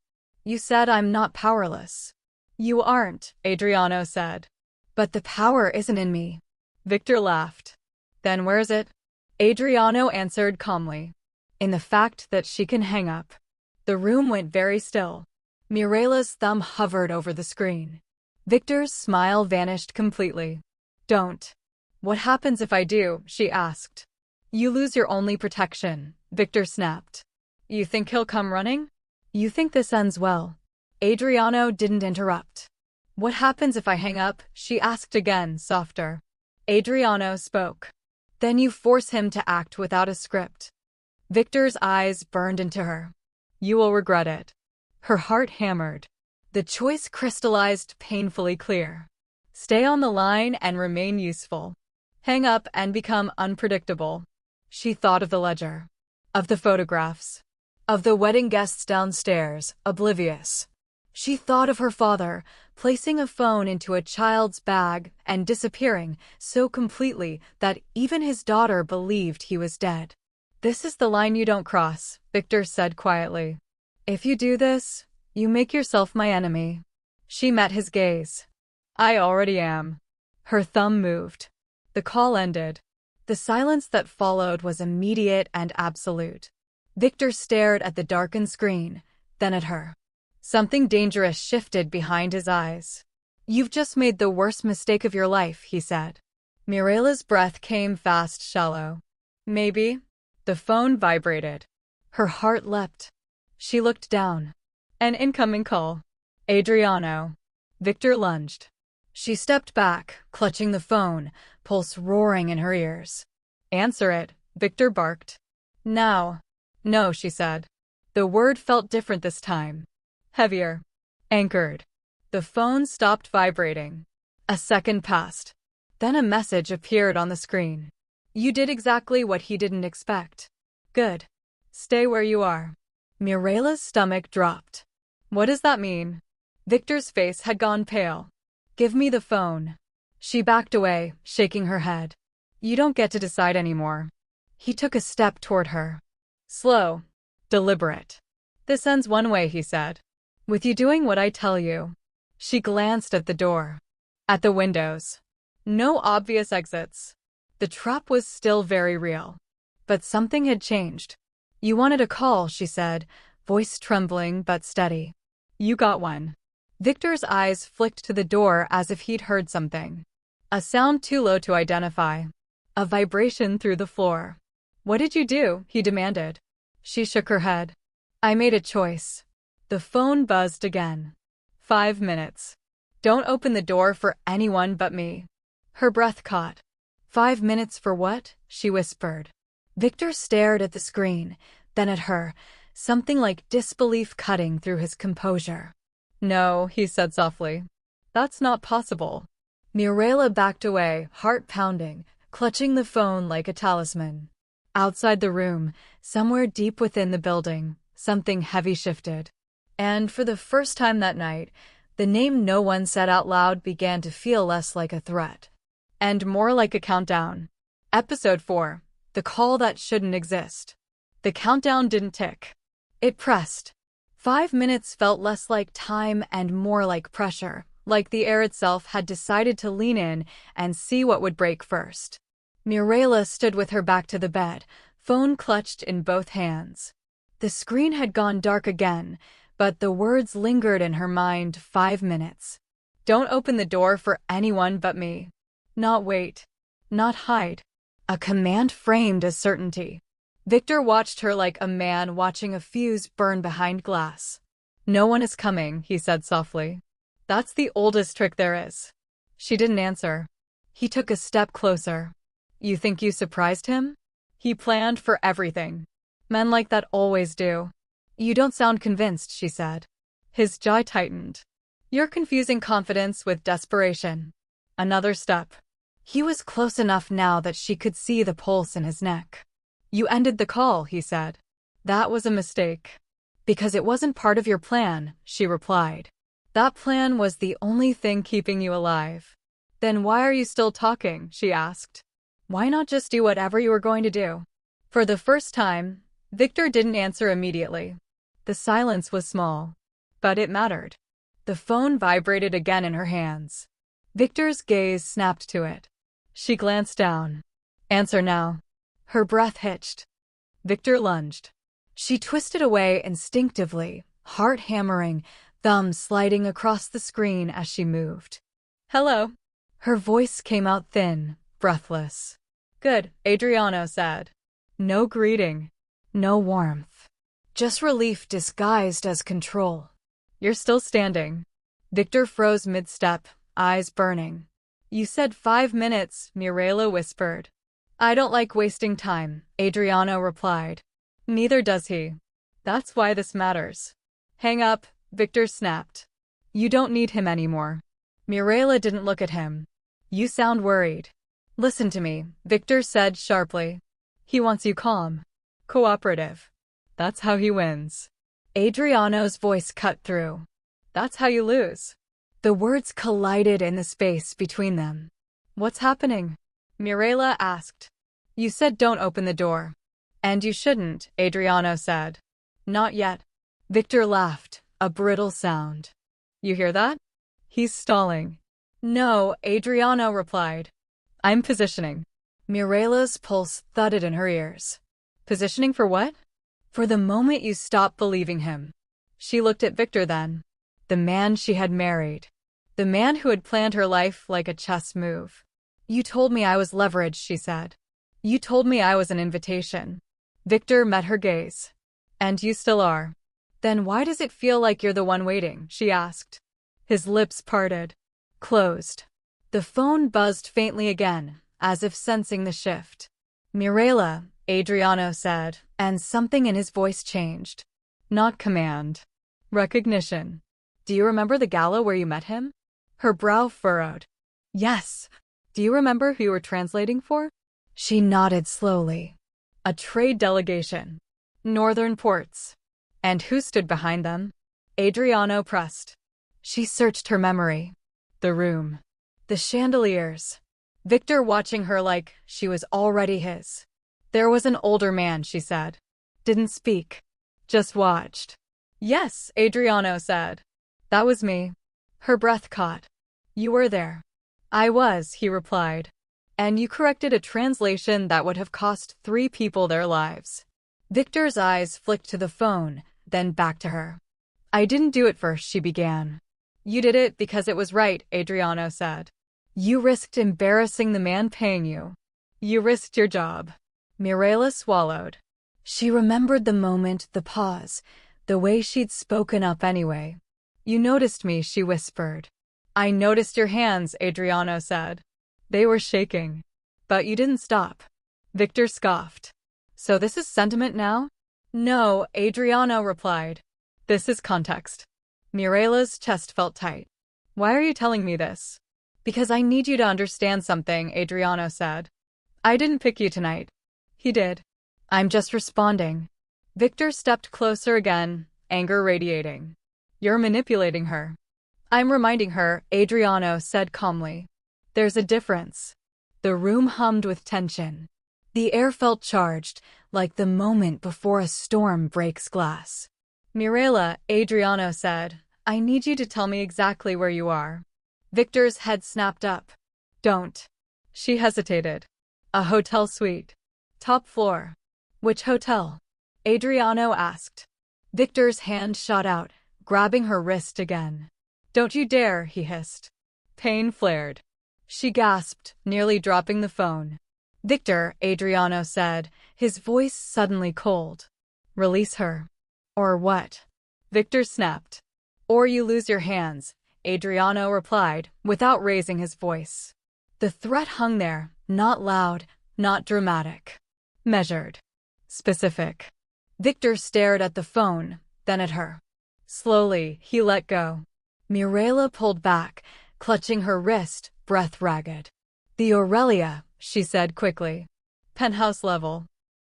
Speaker 1: You said I'm not powerless. You aren't, Adriano said. But the power isn't in me. Viktor laughed. Then where's it? Adriano answered calmly. In the fact that she can hang up. The room went very still. Mirela's thumb hovered over the screen. Viktor's smile vanished completely. Don't. What happens if I do? She asked. You lose your only protection, Viktor snapped. You think he'll come running? You think this ends well? Adriano didn't interrupt. What happens if I hang up? She asked again, softer. Adriano spoke. Then you force him to act without a script. Viktor's eyes burned into her. You will regret it. Her heart hammered. The choice crystallized painfully clear. Stay on the line and remain useful. Hang up and become unpredictable. She thought of the ledger. Of the photographs. Of the wedding guests downstairs, oblivious. She thought of her father, placing a phone into a child's bag and disappearing so completely that even his daughter believed he was dead. This is the line you don't cross, Viktor said quietly. If you do this, you make yourself my enemy. She met his gaze. I already am. Her thumb moved. The call ended. The silence that followed was immediate and absolute. Viktor stared at the darkened screen, then at her. Something dangerous shifted behind his eyes. You've just made the worst mistake of your life, he said. Mirela's breath came fast, shallow. Maybe. The phone vibrated. Her heart leapt. She looked down. An incoming call. Adriano. Viktor lunged. She stepped back, clutching the phone, pulse roaring in her ears. Answer it, Viktor barked. Now. No, she said. The word felt different this time. Heavier. Anchored. The phone stopped vibrating. A second passed. Then a message appeared on the screen. You did exactly what he didn't expect. Good. Stay where you are. Mirela's stomach dropped. What does that mean? Viktor's face had gone pale. Give me the phone. She backed away, shaking her head. You don't get to decide anymore. He took a step toward her. Slow. Deliberate. This ends one way, he said. With you doing what I tell you. She glanced at the door. At the windows. No obvious exits. The trap was still very real. But something had changed. You wanted a call, she said, voice trembling but steady. You got one. Viktor's eyes flicked to the door as if he'd heard something. A sound too low to identify. A vibration through the floor. What did you do? He demanded. She shook her head. I made a choice. The phone buzzed again. 5 minutes. Don't open the door for anyone but me. Her breath caught. 5 minutes for what? She whispered. Viktor stared at the screen, then at her, something like disbelief cutting through his composure. No, he said softly. That's not possible. Mirela backed away, heart pounding, clutching the phone like a talisman. Outside the room, somewhere deep within the building, something heavy shifted. And for the first time that night, the name no one said out loud began to feel less like a threat. And more like a countdown. Episode 4. The call that shouldn't exist. The countdown didn't tick. It pressed. 5 minutes felt less like time and more like pressure, like the air itself had decided to lean in and see what would break first. Mirela stood with her back to the bed, phone clutched in both hands. The screen had gone dark again, but the words lingered in her mind. 5 minutes. Don't open the door for anyone but me. Not wait. Not hide. A command framed as certainty. Viktor watched her like a man watching a fuse burn behind glass. No one is coming, he said softly. That's the oldest trick there is. She didn't answer. He took a step closer. You think you surprised him? He planned for everything. Men like that always do. You don't sound convinced, she said. His jaw tightened. You're confusing confidence with desperation. Another step. He was close enough now that she could see the pulse in his neck. You ended the call, he said. That was a mistake. Because it wasn't part of your plan, she replied. That plan was the only thing keeping you alive. Then why are you still talking, she asked. Why not just do whatever you were going to do? For the first time, Viktor didn't answer immediately. The silence was small, but it mattered. The phone vibrated again in her hands. Viktor's gaze snapped to it. She glanced down. Answer now. Her breath hitched. Viktor lunged. She twisted away instinctively, heart hammering, thumb sliding across the screen as she moved. Hello. Her voice came out thin, breathless. Good, Adriano said. No greeting. No warmth. Just relief disguised as control. You're still standing. Viktor froze mid-step, eyes burning. You said 5 minutes, Mirela whispered. I don't like wasting time, Adriano replied. Neither does he. That's why this matters. Hang up, Viktor snapped. You don't need him anymore. Mirela didn't look at him. You sound worried. Listen to me, Viktor said sharply. He wants you calm. Cooperative. That's how he wins. Adriano's voice cut through. That's how you lose. The words collided in the space between them. What's happening? Mirela asked. You said don't open the door. And you shouldn't, Adriano said. Not yet. Viktor laughed, a brittle sound. You hear that? He's stalling. No, Adriano replied. I'm positioning. Mirela's pulse thudded in her ears. Positioning for what? For the moment you stop believing him. She looked at Viktor then. The man she had married. The man who had planned her life like a chess move. You told me I was leverage, she said. You told me I was an invitation. Viktor met her gaze. And you still are. Then why does it feel like you're the one waiting, she asked. His lips parted. Closed. The phone buzzed faintly again, as if sensing the shift. Mirela, Adriano said, and something in his voice changed. Not command. Recognition. Do you remember the gala where you met him? Her brow furrowed. Yes. Do you remember who you were translating for? She nodded slowly. A trade delegation. Northern ports. And who stood behind them? Adriano pressed. She searched her memory. The room. The chandeliers. Viktor watching her like she was already his. There was an older man, she said. Didn't speak. Just watched. Yes, Adriano said. That was me. Her breath caught. You were there. I was, he replied. And you corrected a translation that would have cost 3 people their lives. Viktor's eyes flicked to the phone, then back to her. I didn't do it first, she began. You did it because it was right, Adriano said. You risked embarrassing the man paying you. You risked your job. Mirela swallowed. She remembered the moment, the pause, the way she'd spoken up anyway. You noticed me, she whispered. I noticed your hands, Adriano said. They were shaking. But you didn't stop. Viktor scoffed. So this is sentiment now? No, Adriano replied. This is context. Mirela's chest felt tight. Why are you telling me this? Because I need you to understand something, Adriano said. I didn't pick you tonight. He did. I'm just responding. Viktor stepped closer again, anger radiating. You're manipulating her. I'm reminding her, Adriano said calmly. There's a difference. The room hummed with tension. The air felt charged, like the moment before a storm breaks glass. Mirela, Adriano said, I need you to tell me exactly where you are. Viktor's head snapped up. Don't. She hesitated. A hotel suite. Top floor. Which hotel? Adriano asked. Viktor's hand shot out, grabbing her wrist again. Don't you dare, he hissed. Pain flared. She gasped, nearly dropping the phone. Viktor, Adriano said, his voice suddenly cold. Release her. Or what? Viktor snapped. Or you lose your hands, Adriano replied, without raising his voice. The threat hung there, not loud, not dramatic. Measured. Specific. Viktor stared at the phone, then at her. Slowly, he let go. Mirela pulled back, clutching her wrist, breath ragged. "The Aurelia," she said quickly. "Penthouse level."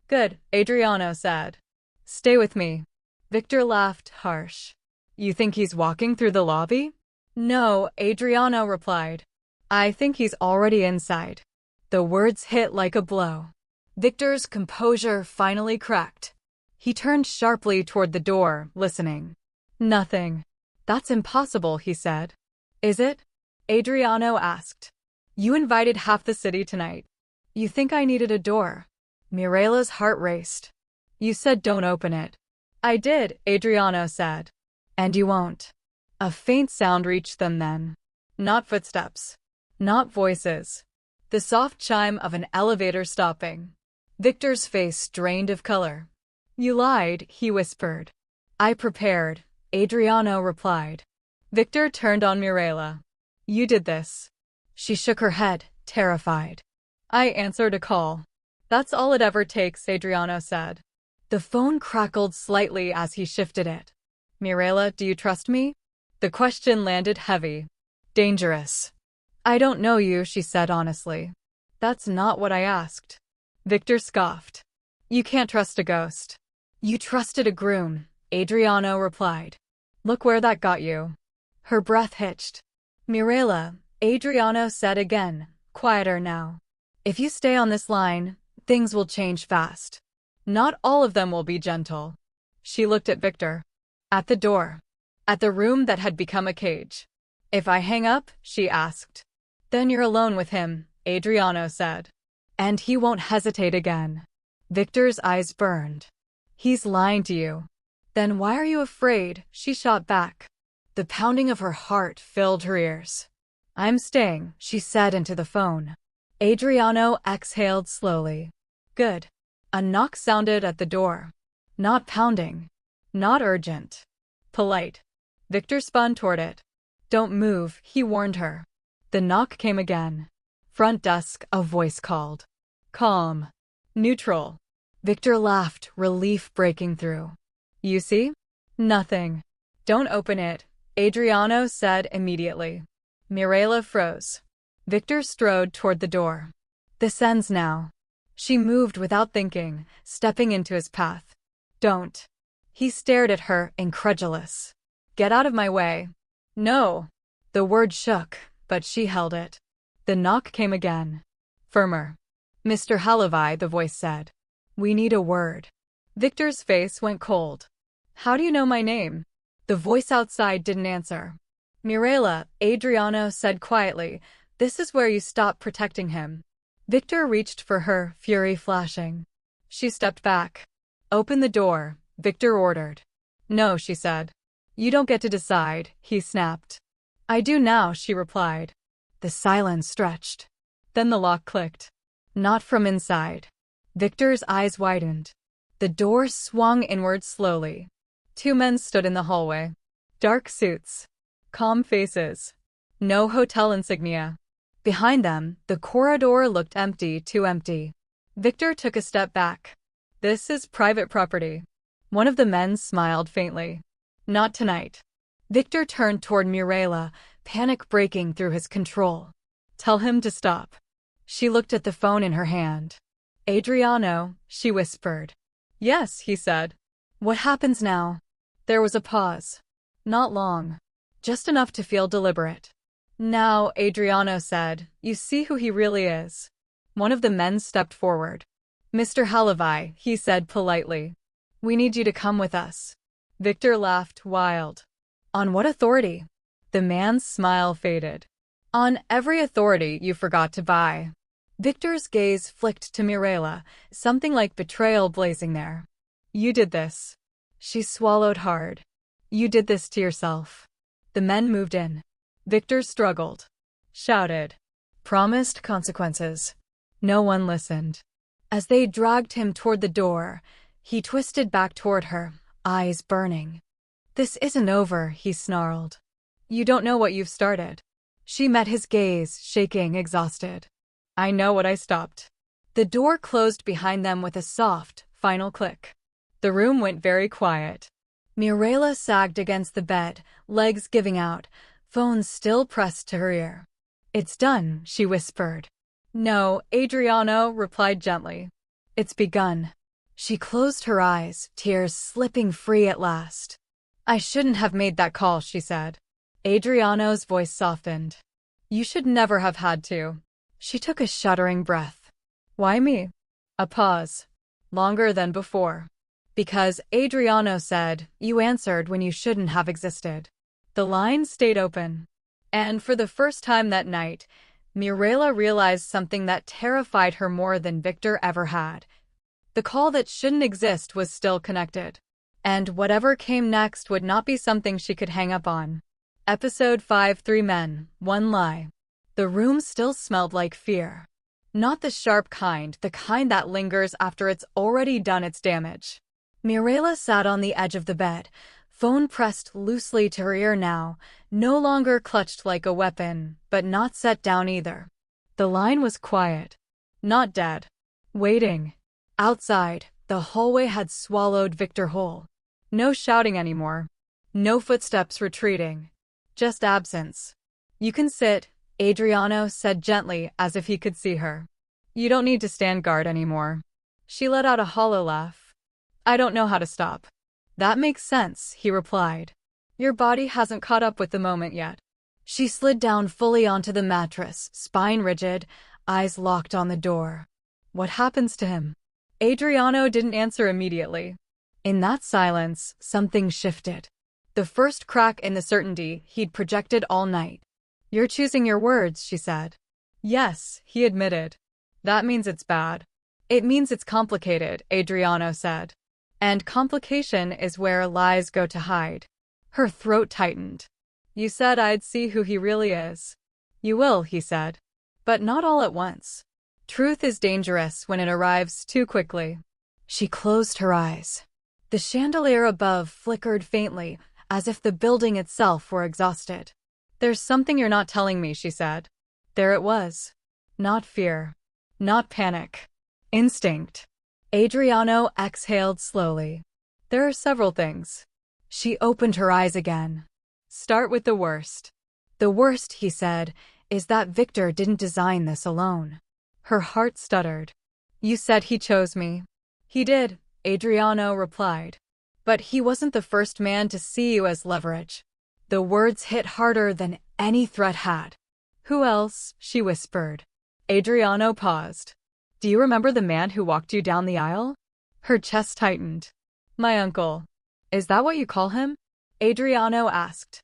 Speaker 1: "Good," Adriano said. "Stay with me." Viktor laughed, harsh. "You think he's walking through the lobby?" "No," Adriano replied. "I think he's already inside." The words hit like a blow. Viktor's composure finally cracked. He turned sharply toward the door, listening. "Nothing." "That's impossible," he said. "Is it?" Adriano asked. "You invited half the city tonight. You think I needed a door?" Mirela's heart raced. "You said don't open it." "I did," Adriano said. "And you won't." A faint sound reached them then. Not footsteps. Not voices. The soft chime of an elevator stopping. Viktor's face drained of color. "You lied," he whispered. "I prepared," Adriano replied. Viktor turned on Mirela. "You did this." She shook her head, terrified. "I answered a call." "That's all it ever takes," Adriano said. The phone crackled slightly as he shifted it. "Mirela, do you trust me?" The question landed heavy. "Dangerous." "I don't know you," she said honestly. "That's not what I asked." Viktor scoffed. "You can't trust a ghost." "You trusted a groom," Adriano replied. "Look where that got you." Her breath hitched. "Mirela," Adriano said again, quieter now. "If you stay on this line, things will change fast. Not all of them will be gentle." She looked at Viktor. At the door. At the room that had become a cage. "If I hang up?" she asked. "Then you're alone with him," Adriano said. "And he won't hesitate again." Viktor's eyes burned. "He's lying to you." "Then why are you afraid?" she shot back. The pounding of her heart filled her ears. "I'm staying," she said into the phone. Adriano exhaled slowly. "Good." A knock sounded at the door. Not pounding. Not urgent. Polite. Viktor spun toward it. "Don't move," he warned her. The knock came again. "Front desk," a voice called. Calm. Neutral. Viktor laughed, relief breaking through. "You see? Nothing." "Don't open it," Adriano said immediately. Mirela froze. Viktor strode toward the door. "This ends now." She moved without thinking, stepping into his path. "Don't." He stared at her, incredulous. "Get out of my way." "No." The word shook, but she held it. The knock came again. Firmer. "Mr. Halavai," the voice said. "We need a word." Viktor's face went cold. "How do you know my name?" The voice outside didn't answer. "Mirela," Adriano said quietly, "this is where you stop protecting him." Viktor reached for her, fury flashing. She stepped back. "Open the door," Viktor ordered. "No," she said. "You don't get to decide," he snapped. "I do now," she replied. The silence stretched. Then the lock clicked. Not from inside. Viktor's eyes widened. The door swung inward slowly. Two men stood in the hallway. Dark suits. Calm faces. No hotel insignia. Behind them, the corridor looked empty, too empty. Viktor took a step back. "This is private property." One of the men smiled faintly. "Not tonight." Viktor turned toward Mirela, panic breaking through his control. "Tell him to stop." She looked at the phone in her hand. "Adriano," she whispered. "Yes," he said. "What happens now?" There was a pause. Not long. Just enough to feel deliberate. "Now," Adriano said, "you see who he really is." One of the men stepped forward. "Mr. Halavai," he said politely. "We need you to come with us." Viktor laughed, wild. "On what authority?" The man's smile faded. "On every authority you forgot to buy." Viktor's gaze flicked to Mirela, something like betrayal blazing there. "You did this." She swallowed hard. "You did this to yourself." The men moved in. Viktor struggled. Shouted. Promised consequences. No one listened. As they dragged him toward the door, he twisted back toward her, eyes burning. "This isn't over," he snarled. "You don't know what you've started." She met his gaze, shaking, exhausted. "I know what I stopped." The door closed behind them with a soft, final click. The room went very quiet. Mirela sagged against the bed, legs giving out, phone still pressed to her ear. "It's done," she whispered. "No," Adriano replied gently. "It's begun." She closed her eyes, tears slipping free at last. "I shouldn't have made that call," she said. Adriano's voice softened. "You should never have had to." She took a shuddering breath. "Why me?" A pause. Longer than before. "Because," Adriano said, "you answered when you shouldn't have existed." The line stayed open. And for the first time that night, Mirela realized something that terrified her more than Viktor ever had. The call that shouldn't exist was still connected. And whatever came next would not be something she could hang up on. Episode 5, 3 Men, 1 Lie. The room still smelled like fear. Not the sharp kind, the kind that lingers after it's already done its damage. Mirela sat on the edge of the bed, phone pressed loosely to her ear now, no longer clutched like a weapon, but not set down either. The line was quiet. Not dead. Waiting. Outside, the hallway had swallowed Viktor whole. No shouting anymore. No footsteps retreating. Just absence. "You can sit," Adriano said gently as if he could see her. "You don't need to stand guard anymore." She let out a hollow laugh. "I don't know how to stop." "That makes sense," he replied. "Your body hasn't caught up with the moment yet." She slid down fully onto the mattress, spine rigid, eyes locked on the door. What happens to him? Adriano didn't answer immediately. In that silence, something shifted. The first crack in the certainty he'd projected all night. "You're choosing your words," she said. "Yes," he admitted. "That means it's bad." "It means it's complicated," Adriano said. "And complication is where lies go to hide." Her throat tightened. "You said I'd see who he really is." "You will," he said. "But not all at once. Truth is dangerous when it arrives too quickly." She closed her eyes. The chandelier above flickered faintly, as if the building itself were exhausted. "There's something you're not telling me," she said. There it was. Not fear. Not panic. Instinct. Adriano exhaled slowly. "There are several things." She opened her eyes again. "Start with the worst." "The worst," he said, "is that Viktor didn't design this alone." Her heart stuttered. "You said he chose me." "He did," Adriano replied. "But he wasn't the first man to see you as leverage." The words hit harder than any threat had. "Who else?" she whispered. Adriano paused. "Do you remember the man who walked you down the aisle?" Her chest tightened. "My uncle." "Is that what you call him?" Adriano asked.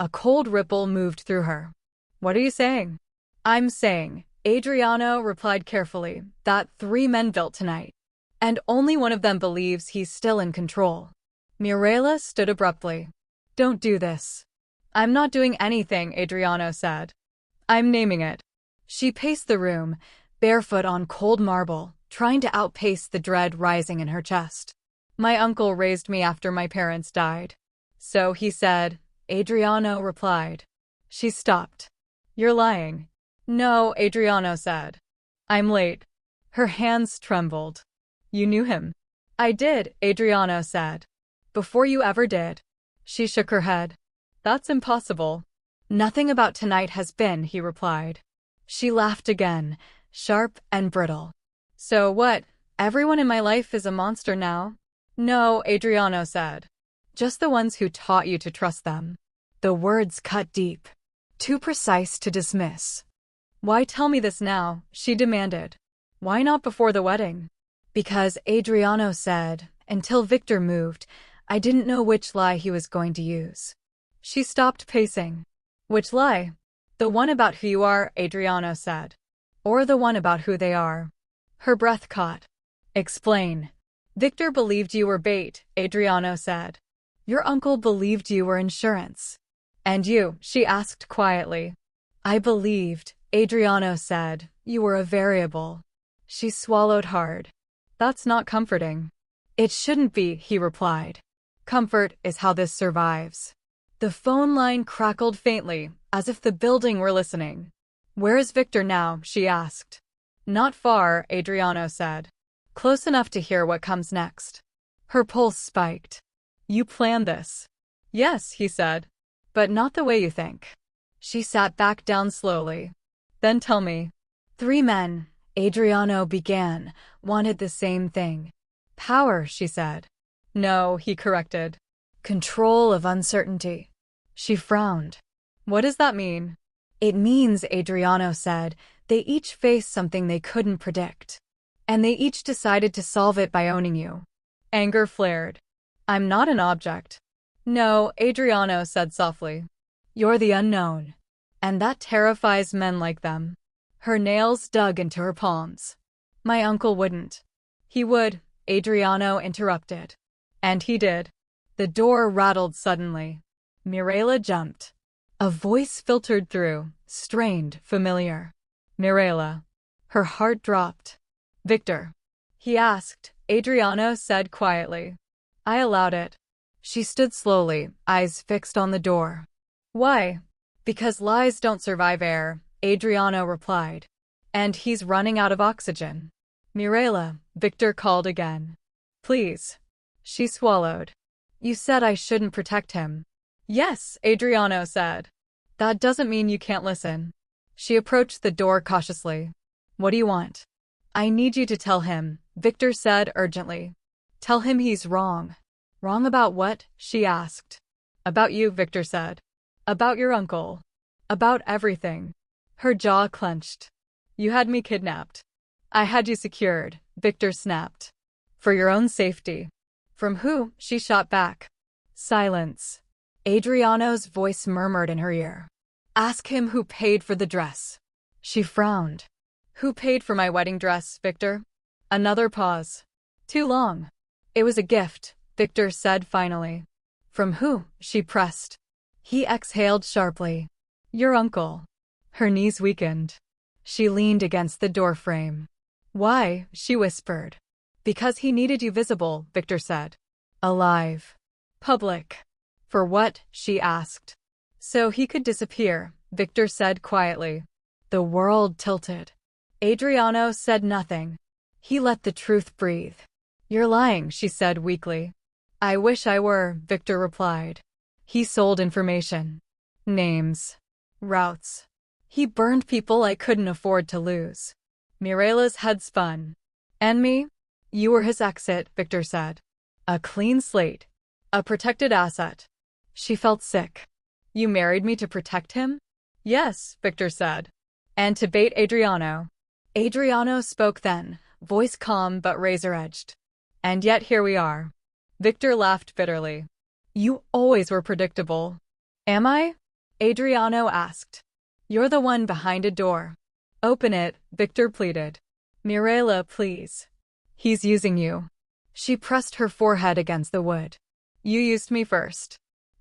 Speaker 1: A cold ripple moved through her. "What are you saying?" "I'm saying," Adriano replied carefully, "that 3 men built tonight. And only one of them believes he's still in control." Mirela stood abruptly. "Don't do this." "I'm not doing anything," Adriano said. "I'm naming it." She paced the room, barefoot on cold marble, trying to outpace the dread rising in her chest. "My uncle raised me after my parents died." "So he said," Adriano replied. She stopped. "You're lying." "No," Adriano said. "I'm late." Her hands trembled. "You knew him." "I did," Adriano said. "Before you ever did." She shook her head. "That's impossible." "Nothing about tonight has been," he replied. She laughed again, sharp and brittle. "So what? Everyone in my life is a monster now?" "No," Adriano said. "Just the ones who taught you to trust them." The words cut deep. Too precise to dismiss. "Why tell me this now?" she demanded. "Why not before the wedding?" "Because," Adriano said, "until Viktor moved, I didn't know which lie he was going to use." She stopped pacing. "Which lie?" "The one about who you are," Adriano said. "Or the one about who they are." Her breath caught. "Explain." "Viktor believed you were bait," Adriano said. "Your uncle believed you were insurance." "And you?" she asked quietly. "I believed," Adriano said, "you were a variable." She swallowed hard. "That's not comforting." "It shouldn't be," he replied. "Comfort is how this survives." The phone line crackled faintly, as if the building were listening. "Where is Viktor now?" she asked. "Not far," Adriano said. "Close enough to hear what comes next." Her pulse spiked. You planned this. Yes, he said. But not the way you think. She sat back down slowly. Then tell me. 3 men, Adriano began, wanted the same thing. Power, she said. No, he corrected. Control of uncertainty. She frowned. What does that mean? It means, Adriano said, they each faced something they couldn't predict. And they each decided to solve it by owning you. Anger flared. I'm not an object. No, Adriano said softly. You're the unknown. And that terrifies men like them. Her nails dug into her palms. My uncle wouldn't. He would, Adriano interrupted. And he did. The door rattled suddenly. Mirela jumped. A voice filtered through, strained, familiar. Mirela. Her heart dropped. Viktor. He asked, Adriano said quietly. I allowed it. She stood slowly, eyes fixed on the door. Why? Because lies don't survive air, Adriano replied. And he's running out of oxygen. Mirela, Viktor called again. Please. She swallowed. You said I shouldn't protect him. Yes, Adriano said. That doesn't mean you can't listen. She approached the door cautiously. What do you want? I need you to tell him, Viktor said urgently. Tell him he's wrong. Wrong about what? She asked. About you, Viktor said. About your uncle. About everything. Her jaw clenched. You had me kidnapped. I had you secured, Viktor snapped. For your own safety. From who? She shot back. Silence. Adriano's voice murmured in her ear. Ask him who paid for the dress. She frowned. Who paid for my wedding dress, Viktor? Another pause. Too long. It was a gift, Viktor said finally. From who? She pressed. He exhaled sharply. Your uncle. Her knees weakened. She leaned against the doorframe. Why? She whispered. Because he needed you visible, Viktor said. Alive. Public. For what? She asked. So he could disappear, Viktor said quietly. The world tilted. Adriano said nothing. He let the truth breathe. You're lying, she said weakly. I wish I were, Viktor replied. He sold information. Names. Routes. He burned people I couldn't afford to lose. Mirela's head spun. And me? You were his exit, Viktor said. A clean slate. A protected asset. She felt sick. You married me to protect him? Yes, Viktor said. And to bait Adriano. Adriano spoke then, voice calm but razor-edged. And yet here we are. Viktor laughed bitterly. You always were predictable. Am I? Adriano asked. You're the one behind a door. Open it, Viktor pleaded. Mirela, please. He's using you. She pressed her forehead against the wood. You used me first.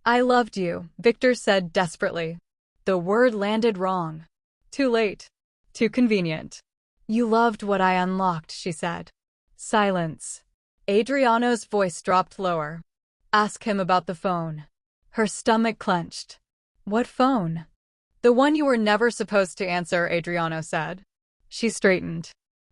Speaker 1: I loved you, Viktor said desperately. The word landed wrong. Too late. Too convenient. You loved what I unlocked, she said. Silence. Adriano's voice dropped lower. Ask him about the phone. Her stomach clenched. What phone? The one you were never supposed to answer, Adriano said. She straightened.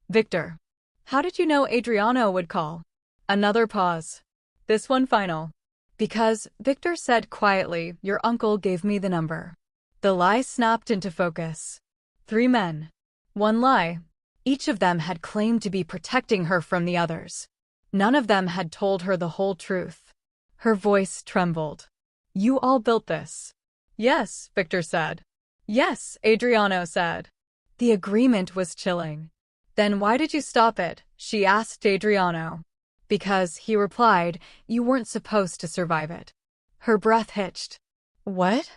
Speaker 1: Viktor. How did you know Adriano would call? Another pause. This one final. Because, Viktor said quietly, your uncle gave me the number. The lie snapped into focus. 3 men. 1 lie. Each of them had claimed to be protecting her from the others. None of them had told her the whole truth. Her voice trembled. You all built this. Yes, Viktor said. Yes, Adriano said. The agreement was chilling. Then why did you stop it? She asked Adriano. Because, he replied, you weren't supposed to survive it. Her breath hitched. What?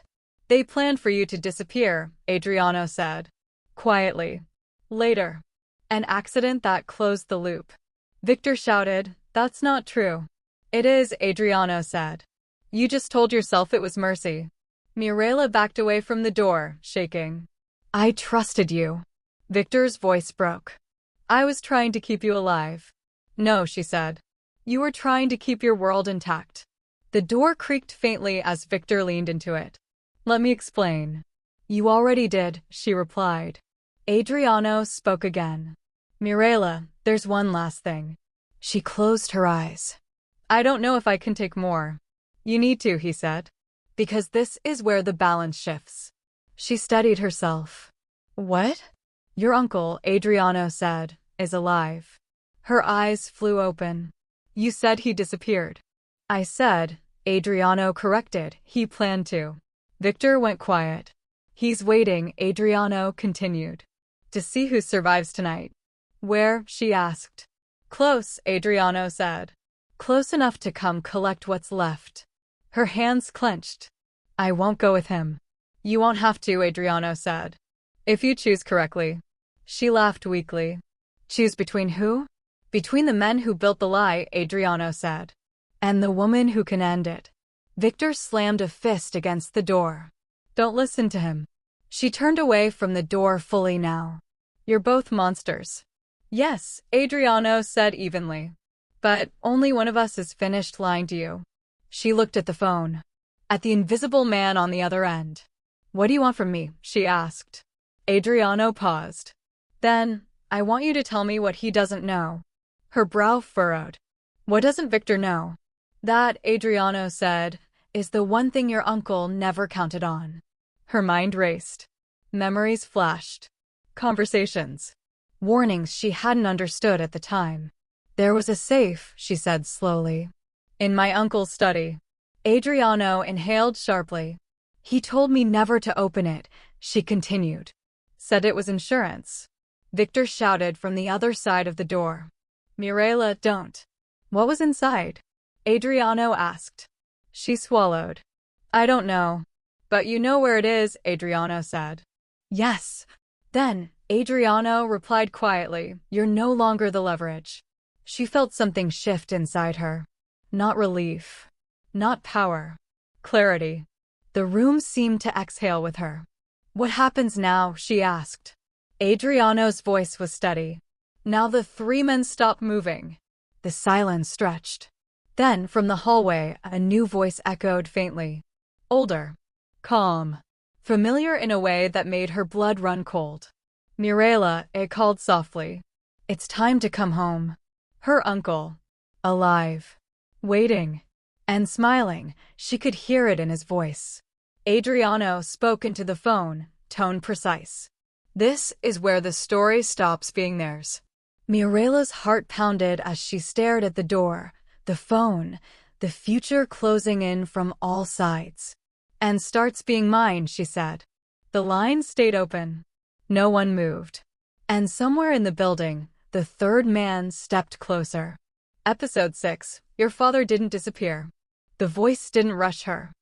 Speaker 1: They planned for you to disappear, Adriano said. Quietly. Later. An accident that closed the loop. Viktor shouted, that's not true. It is, Adriano said. You just told yourself it was mercy. Mirela backed away from the door, shaking. I trusted you. Viktor's voice broke. I was trying to keep you alive. No, she said. You were trying to keep your world intact. The door creaked faintly as Viktor leaned into it. Let me explain. You already did, she replied. Adriano spoke again. Mirela, there's one last thing. She closed her eyes. I don't know if I can take more. You need to, he said. Because this is where the balance shifts. She steadied herself. What? Your uncle, Adriano said, is alive. Her eyes flew open. You said he disappeared. I said, Adriano corrected, he planned to. Viktor went quiet. He's waiting, Adriano continued. To see who survives tonight. Where? She asked. Close, Adriano said. Close enough to come collect what's left. Her hands clenched. I won't go with him. You won't have to, Adriano said. If you choose correctly. She laughed weakly. Choose between who? Between the men who built the lie, Adriano said. And the woman who can end it. Viktor slammed a fist against the door. Don't listen to him. She turned away from the door fully now. You're both monsters. Yes, Adriano said evenly. But only one of us is finished lying to you. She looked at the phone. At the invisible man on the other end. What do you want from me? She asked. Adriano paused. Then, I want you to tell me what he doesn't know. Her brow furrowed. What doesn't Viktor know? That, Adriano said, is the one thing your uncle never counted on. Her mind raced. Memories flashed. Conversations. Warnings she hadn't understood at the time. There was a safe, she said slowly. In my uncle's study. Adriano inhaled sharply. He told me never to open it, she continued. Said it was insurance. Viktor shouted from the other side of the door. Mirela, don't. What was inside? Adriano asked. She swallowed. I don't know. But you know where it is, Adriano said. Yes. Then, Adriano replied quietly, you're no longer the leverage. She felt something shift inside her. Not relief. Not power. Clarity. The room seemed to exhale with her. What happens now? She asked. Adriano's voice was steady. Now the three men stopped moving. The silence stretched. Then, from the hallway, a new voice echoed faintly. Older. Calm. Familiar in a way that made her blood run cold. Mirela, it called softly. It's time to come home. Her uncle. Alive. Waiting. And smiling, she could hear it in his voice. Adriano spoke into the phone, tone precise. This is where the story stops being theirs. Mirela's heart pounded as she stared at the door, the phone, the future closing in from all sides. And starts being mine, she said. The line stayed open. No one moved. And somewhere in the building, the third man stepped closer. Episode 6, Your father didn't disappear. The voice didn't rush her.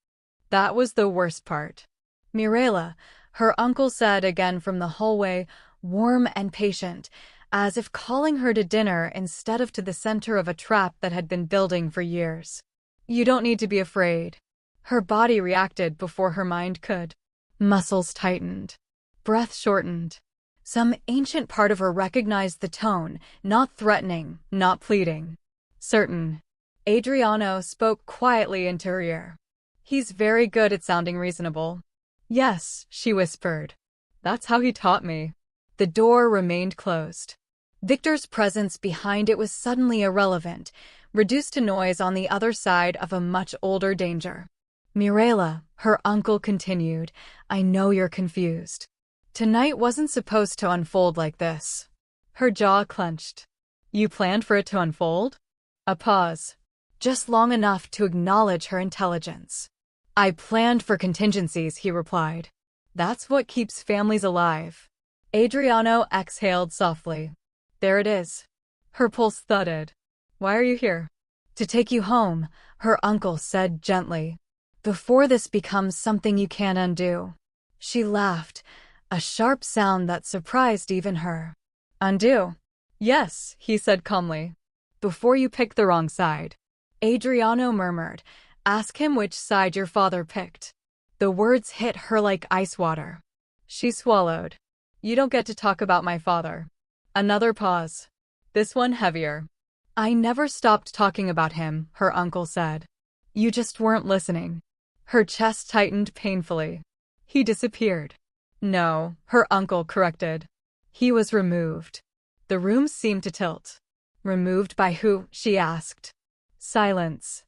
Speaker 1: That was the worst part. Mirela, her uncle said again from the hallway, warm and patient, as if calling her to dinner instead of to the center of a trap that had been building for years. You don't need to be afraid. Her body reacted before her mind could. Muscles tightened. Breath shortened. Some ancient part of her recognized the tone, not threatening, not pleading. Certain. Adriano spoke quietly into her ear. He's very good at sounding reasonable. Yes, she whispered. That's how he taught me. The door remained closed. Viktor's presence behind it was suddenly irrelevant, reduced to noise on the other side of a much older danger. Mirela, her uncle continued, I know you're confused. Tonight wasn't supposed to unfold like this. Her jaw clenched. You planned for it to unfold? A pause. Just long enough to acknowledge her intelligence. I planned for contingencies, he replied. That's what keeps families alive. Adriano exhaled softly. There it is. Her pulse thudded. Why are you here? To take you home, her uncle said gently. Before this becomes something you can't undo. She laughed, a sharp sound that surprised even her. Undo? Yes, he said calmly. Before you pick the wrong side. Adriano murmured, ask him which side your father picked. The words hit her like ice water. She swallowed. You don't get to talk about my father. Another pause. This one heavier. I never stopped talking about him, her uncle said. You just weren't listening. Her chest tightened painfully. He disappeared. No, her uncle corrected. He was removed. The room seemed to tilt. Removed by who? She asked. Silence.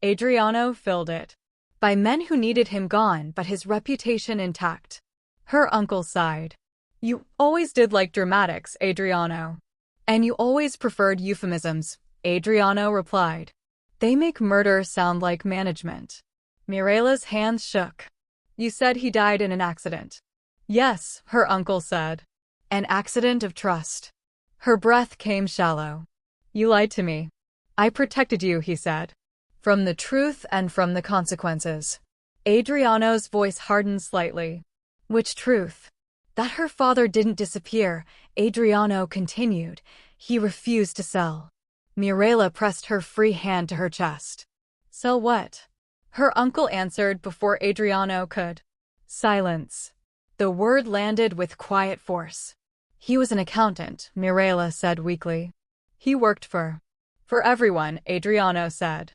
Speaker 1: Adriano filled it. By men who needed him gone but his reputation intact. Her uncle sighed. You always did like dramatics, Adriano. And you always preferred euphemisms, Adriano replied. They make murder sound like management. Mirela's hands shook. You said he died in an accident. Yes, her uncle said. An accident of trust. Her breath came shallow. You lied to me. I protected you, he said. From the truth and from the consequences. Adriano's voice hardened slightly. Which truth? That her father didn't disappear, Adriano continued. He refused to sell. Mirela pressed her free hand to her chest. Sell what? Her uncle answered before Adriano could. Silence. The word landed with quiet force. He was an accountant, Mirela said weakly. He worked for everyone, Adriano said.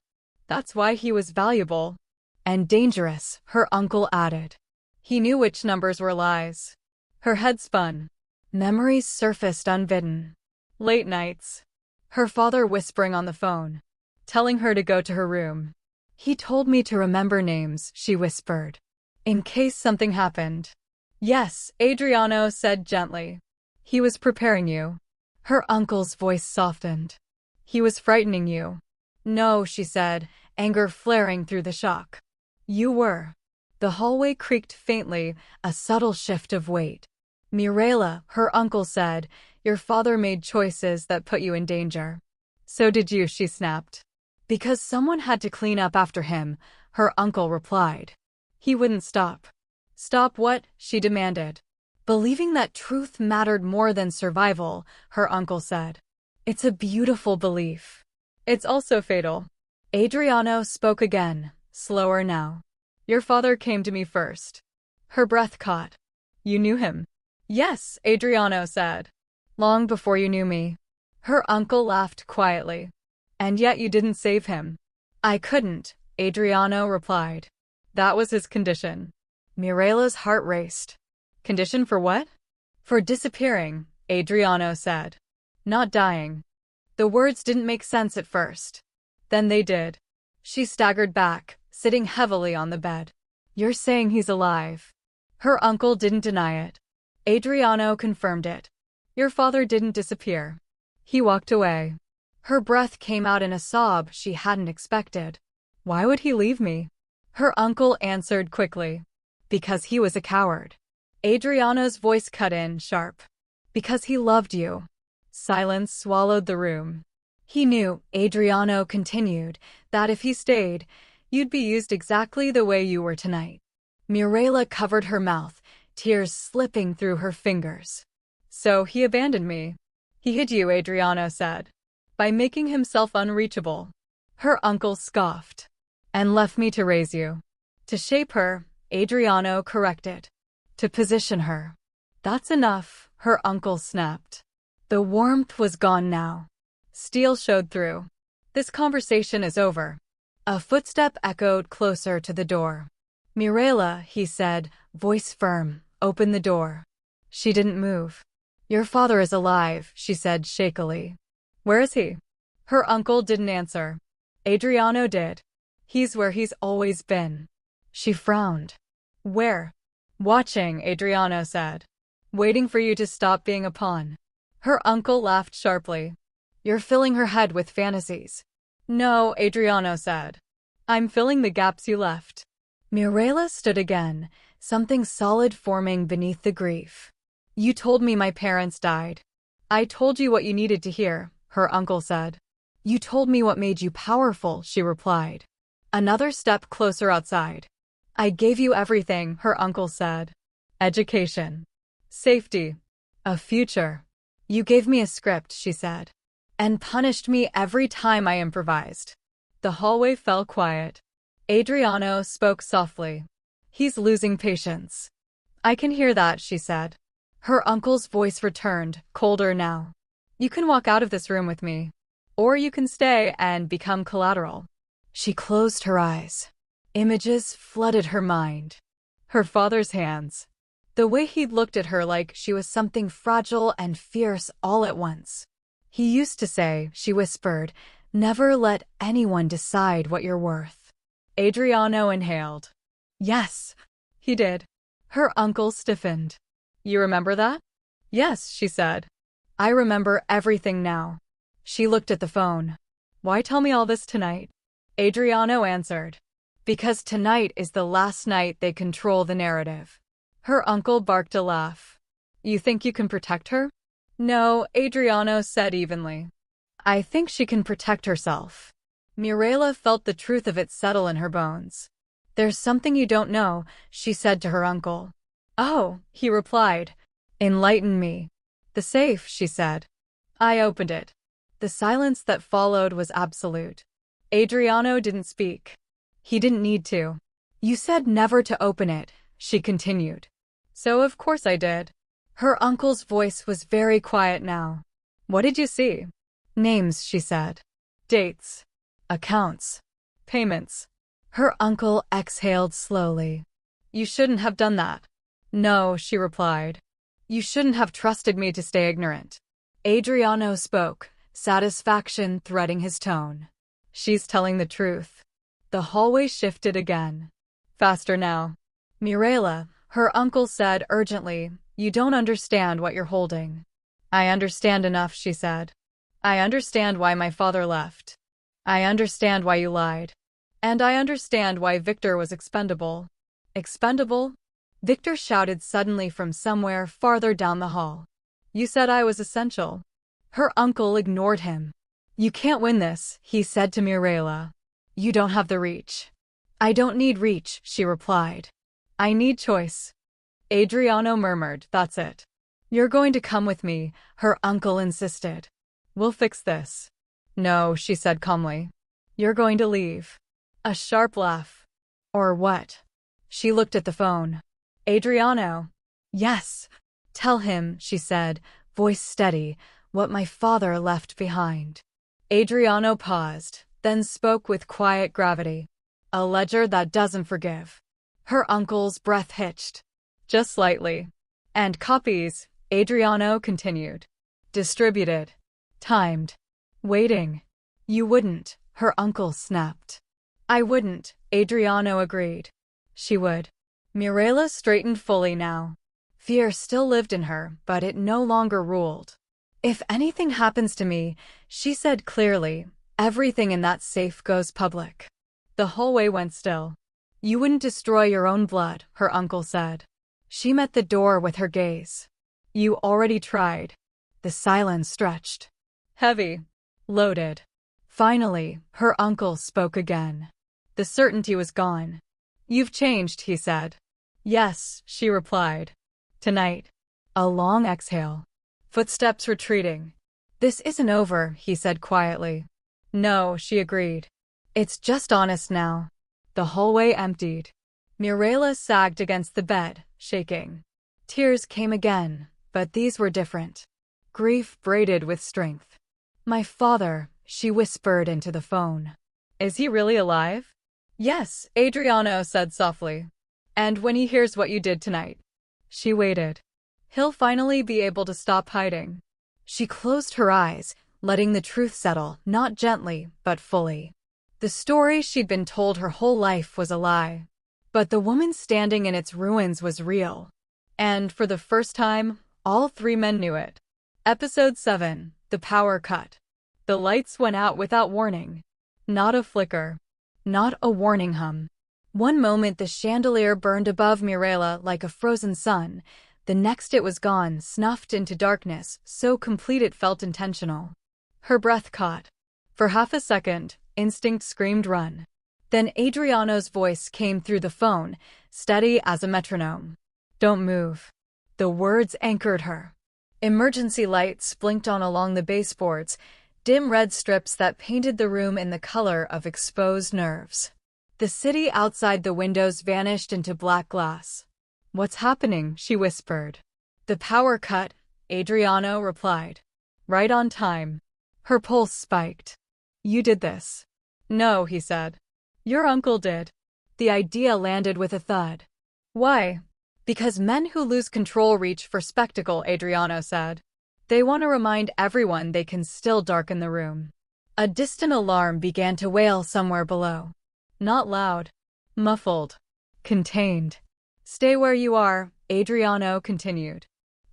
Speaker 1: That's why he was valuable. And dangerous, her uncle added. He knew which numbers were lies. Her head spun. Memories surfaced unbidden. Late nights. Her father whispering on the phone. Telling her to go to her room. He told me to remember names, she whispered. In case something happened. Yes, Adriano said gently. He was preparing you. Her uncle's voice softened. He was frightening you. No, she said, anger flaring through the shock. You were. The hallway creaked faintly, a subtle shift of weight. Mirela, her uncle said, your father made choices that put you in danger. So did you, she snapped. Because someone had to clean up after him, her uncle replied. He wouldn't stop. Stop what? She demanded. Believing that truth mattered more than survival, her uncle said. It's a beautiful belief. It's also fatal. Adriano spoke again, slower now. Your father came to me first. Her breath caught. You knew him? Yes, Adriano said. Long before you knew me. Her uncle laughed quietly. And yet you didn't save him. I couldn't, Adriano replied. That was his condition. Mirela's heart raced. Condition for what? For disappearing, Adriano said. Not dying. The words didn't make sense at first. Then they did. She staggered back, sitting heavily on the bed. You're saying he's alive. Her uncle didn't deny it. Adriano confirmed it. Your father didn't disappear. He walked away. Her breath came out in a sob she hadn't expected. Why would he leave me? Her uncle answered quickly. Because he was a coward. Adriano's voice cut in sharp. Because he loved you. Silence swallowed the room. He knew, Adriano continued, that if he stayed, you'd be used exactly the way you were tonight. Mirela covered her mouth, tears slipping through her fingers. So he abandoned me. He hid you, Adriano said. By making himself unreachable. Her uncle scoffed. And left me to raise you. To shape her, Adriano corrected. To position her. That's enough, her uncle snapped. The warmth was gone now. Steel showed through. This conversation is over. A footstep echoed closer to the door. Mirela, he said, voice firm, open the door. She didn't move. Your father is alive, she said shakily. Where is he? Her uncle didn't answer. Adriano did. He's where he's always been. She frowned. Where? Watching, Adriano said. Waiting for you to stop being a pawn. Her uncle laughed sharply. You're filling her head with fantasies. No, Adriano said. I'm filling the gaps you left. Mirela stood again, something solid forming beneath the grief. You told me my parents died. I told you what you needed to hear, her uncle said. You told me what made you powerful, she replied. Another step closer outside. I gave you everything, her uncle said. Education. Safety. A future. You gave me a script, she said. And punished me every time I improvised. The hallway fell quiet. Adriano spoke softly. He's losing patience. I can hear that, she said. Her uncle's voice returned, colder now. You can walk out of this room with me. Or you can stay and become collateral. She closed her eyes. Images flooded her mind. Her father's hands. The way he'd looked at her like she was something fragile and fierce all at once. He used to say, she whispered, never let anyone decide what you're worth. Adriano inhaled. Yes, he did. Her uncle stiffened. You remember that? Yes, she said. I remember everything now. She looked at the phone. Why tell me all this tonight? Adriano answered. Because tonight is the last night they control the narrative. Her uncle barked a laugh. You think you can protect her? No, Adriano said evenly. I think she can protect herself. Mirela felt the truth of it settle in her bones. There's something you don't know, she said to her uncle. Oh, he replied. Enlighten me. The safe, she said. I opened it. The silence that followed was absolute. Adriano didn't speak. He didn't need to. You said never to open it, she continued. So of course I did. Her uncle's voice was very quiet now. What did you see? Names, she said. Dates. Accounts. Payments. Her uncle exhaled slowly. You shouldn't have done that. No, she replied. You shouldn't have trusted me to stay ignorant. Adriano spoke, satisfaction threading his tone. She's telling the truth. The hallway shifted again. Faster now. Mirela, her uncle said urgently, you don't understand what you're holding. I understand enough, she said. I understand why my father left. I understand why you lied. And I understand why Viktor was expendable. Expendable? Viktor shouted suddenly from somewhere farther down the hall. You said I was essential. Her uncle ignored him. You can't win this, he said to Mirela. You don't have the reach. I don't need reach, she replied. I need choice. Adriano murmured, that's it. You're going to come with me, her uncle insisted. We'll fix this. No, she said calmly. You're going to leave. A sharp laugh. Or what? She looked at the phone. Adriano. Yes. Tell him, she said, voice steady, what my father left behind. Adriano paused, then spoke with quiet gravity. A ledger that doesn't forgive. Her uncle's breath hitched. Just slightly. And copies, Adriano continued. Distributed. Timed. Waiting. You wouldn't, her uncle snapped. I wouldn't, Adriano agreed. She would. Mirela straightened fully now. Fear still lived in her, but it no longer ruled. If anything happens to me, she said clearly, everything in that safe goes public. The hallway went still. You wouldn't destroy your own blood, her uncle said. She met the door with her gaze. You already tried. The silence stretched. Heavy. Loaded. Finally, her uncle spoke again. The certainty was gone. You've changed, he said. Yes, she replied. Tonight. A long exhale. Footsteps retreating. This isn't over, he said quietly. No, she agreed. It's just honest now. The hallway emptied. Mirela sagged against the bed, shaking. Tears came again, but these were different. Grief braided with strength. My father, she whispered into the phone. Is he really alive? Yes, Adriano said softly. And when he hears what you did tonight. She waited. He'll finally be able to stop hiding. She closed her eyes, letting the truth settle, not gently, but fully. The story she'd been told her whole life was a lie. But the woman standing in its ruins was real. And for the first time, all three men knew it. Episode 7, The Power Cut. The lights went out without warning. Not a flicker. Not a warning hum. One moment the chandelier burned above Mirela like a frozen sun. The next it was gone, snuffed into darkness, so complete it felt intentional. Her breath caught. For half a second, instinct screamed run. Then Adriano's voice came through the phone, steady as a metronome. Don't move. The words anchored her. Emergency lights blinked on along the baseboards, dim red strips that painted the room in the color of exposed nerves. The city outside the windows vanished into black glass. What's happening? She whispered. The power cut, Adriano replied. Right on time. Her pulse spiked. You did this. No, he said. Your uncle did. The idea landed with a thud. Why? Because men who lose control reach for spectacle, Adriano said. They want to remind everyone they can still darken the room. A distant alarm began to wail somewhere below. Not loud. Muffled. Contained. Stay where you are, Adriano continued.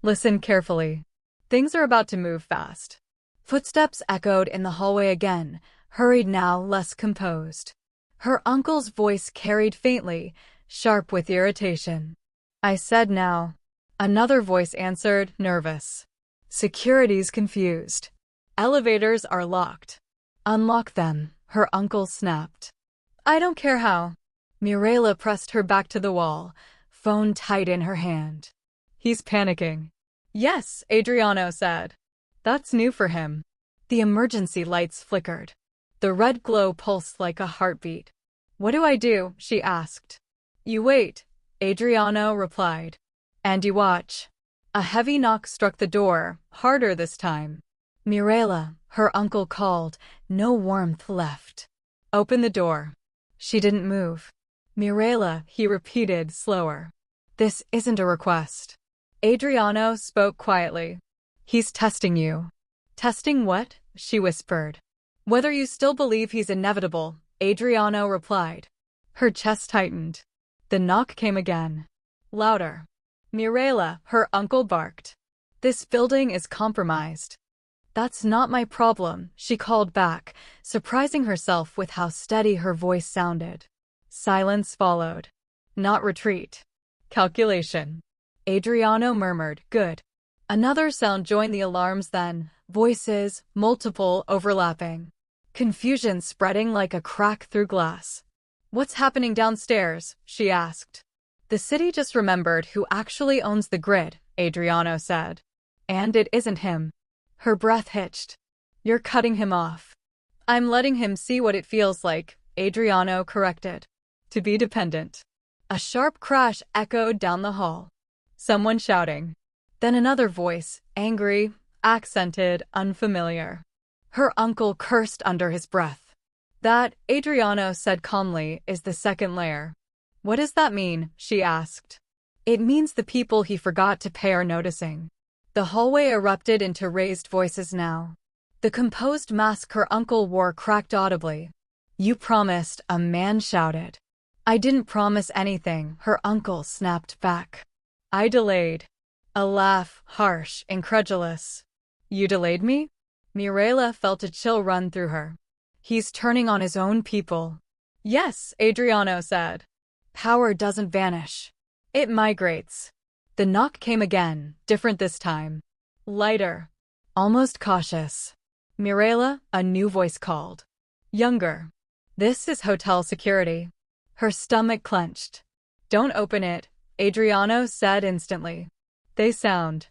Speaker 1: Listen carefully. Things are about to move fast. Footsteps echoed in the hallway again, hurried now, less composed. Her uncle's voice carried faintly, sharp with irritation. I said now. Another voice answered, nervous. Security's confused. Elevators are locked. Unlock them, her uncle snapped. I don't care how. Mirela pressed her back to the wall, phone tight in her hand. He's panicking. Yes, Adriano said. That's new for him. The emergency lights flickered. The red glow pulsed like a heartbeat. What do I do? She asked. You wait, Adriano replied. And you watch. A heavy knock struck the door, harder this time. Mirela, her uncle called, no warmth left. Open the door. She didn't move. Mirela, he repeated, slower. This isn't a request. Adriano spoke quietly. He's testing you. Testing what? She whispered. Whether you still believe he's inevitable, Adriano replied. Her chest tightened. The knock came again. Louder. Mirela, her uncle barked. This building is compromised. That's not my problem, she called back, surprising herself with how steady her voice sounded. Silence followed. Not retreat. Calculation. Adriano murmured, good. Another sound joined the alarms then, voices, multiple, overlapping. Confusion spreading like a crack through glass. What's happening downstairs? She asked. The city just remembered who actually owns the grid, Adriano said. And it isn't him. Her breath hitched. You're cutting him off. I'm letting him see what it feels like, Adriano corrected. To be dependent. A sharp crash echoed down the hall. Someone shouting. Then another voice, angry, accented, unfamiliar. Her uncle cursed under his breath. That, Adriano said calmly, is the second layer. What does that mean? She asked. It means the people he forgot to pay are noticing. The hallway erupted into raised voices now. The composed mask her uncle wore cracked audibly. You promised, a man shouted. I didn't promise anything, her uncle snapped back. I delayed. A laugh, harsh, incredulous. You delayed me? Mirela felt a chill run through her. He's turning on his own people. Yes, Adriano said. Power doesn't vanish. It migrates. The knock came again, different this time. Lighter. Almost cautious. Mirela, a new voice called. Younger. This is hotel security. Her stomach clenched. Don't open it, Adriano said instantly. They sound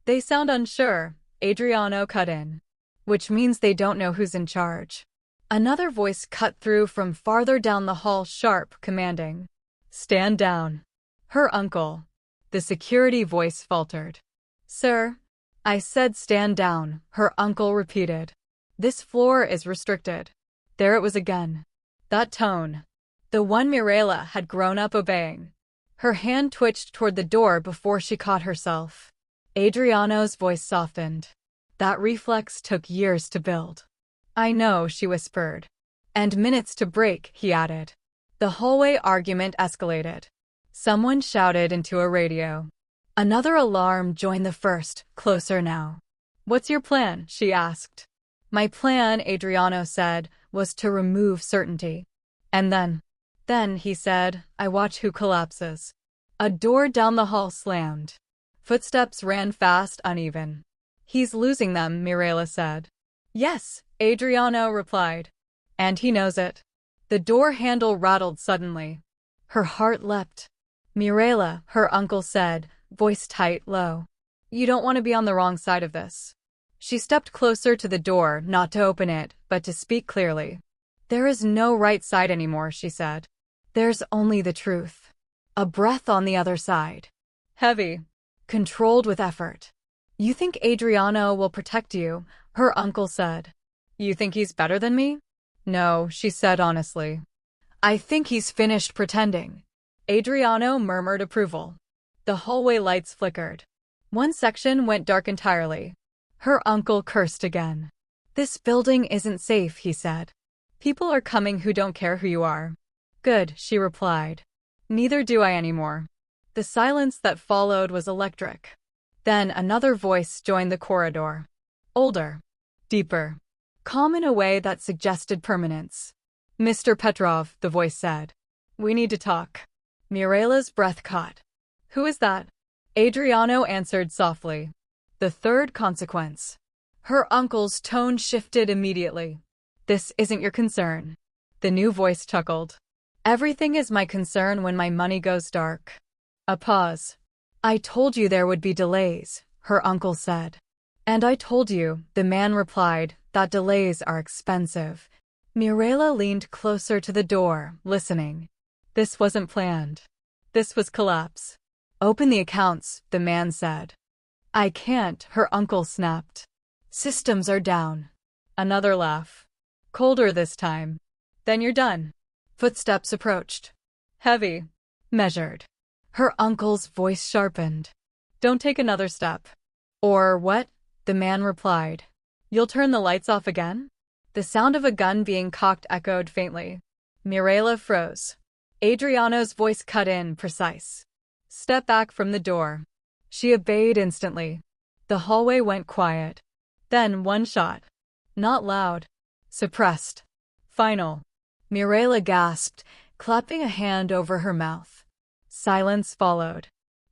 Speaker 1: unsure, Adriano cut in. Which means they don't know who's in charge. Another voice cut through from farther down the hall, sharp, commanding. Stand down. Her uncle. The security voice faltered. Sir? I said stand down, her uncle repeated. This floor is restricted. There it was again. That tone. The one Mirela had grown up obeying. Her hand twitched toward the door before she caught herself. Adriano's voice softened. That reflex took years to build. I know, she whispered. And minutes to break, he added. The hallway argument escalated. Someone shouted into a radio. Another alarm joined the first, closer now. What's your plan? She asked. My plan, Adriano said, was to remove certainty. And then, he said, I watch who collapses. A door down the hall slammed. Footsteps ran fast, uneven. He's losing them, Mirela said. Yes, Adriano replied. And he knows it. The door handle rattled suddenly. Her heart leapt. Mirela, her uncle said, voice tight, low. You don't want to be on the wrong side of this. She stepped closer to the door, not to open it, but to speak clearly. There is no right side anymore, she said. There's only the truth. A breath on the other side. Heavy. Controlled with effort. You think Adriano will protect you, her uncle said. You think he's better than me? No, she said honestly. I think he's finished pretending. Adriano murmured approval. The hallway lights flickered. One section went dark entirely. Her uncle cursed again. This building isn't safe, he said. People are coming who don't care who you are. Good, she replied. Neither do I anymore. The silence that followed was electric. Then another voice joined the corridor. Older. Deeper. Calm in a way that suggested permanence. Mr. Petrov, the voice said. We need to talk. Mirela's breath caught. Who is that? Adriano answered softly. The third consequence. Her uncle's tone shifted immediately. This isn't your concern. The new voice chuckled. Everything is my concern when my money goes dark. A pause. I told you there would be delays, her uncle said. And I told you, the man replied, that delays are expensive. Mirela leaned closer to the door, listening. This wasn't planned. This was collapse. Open the accounts, the man said. I can't, her uncle snapped. Systems are down. Another laugh. Colder this time. Then you're done. Footsteps approached. Heavy. Measured. Her uncle's voice sharpened. Don't take another step. Or what? The man replied. You'll turn the lights off again? The sound of a gun being cocked echoed faintly. Mirela froze. Adriano's voice cut in, precise. Step back from the door. She obeyed instantly. The hallway went quiet. Then one shot. Not loud. Suppressed. Final. Mirela gasped, clapping a hand over her mouth. Silence followed.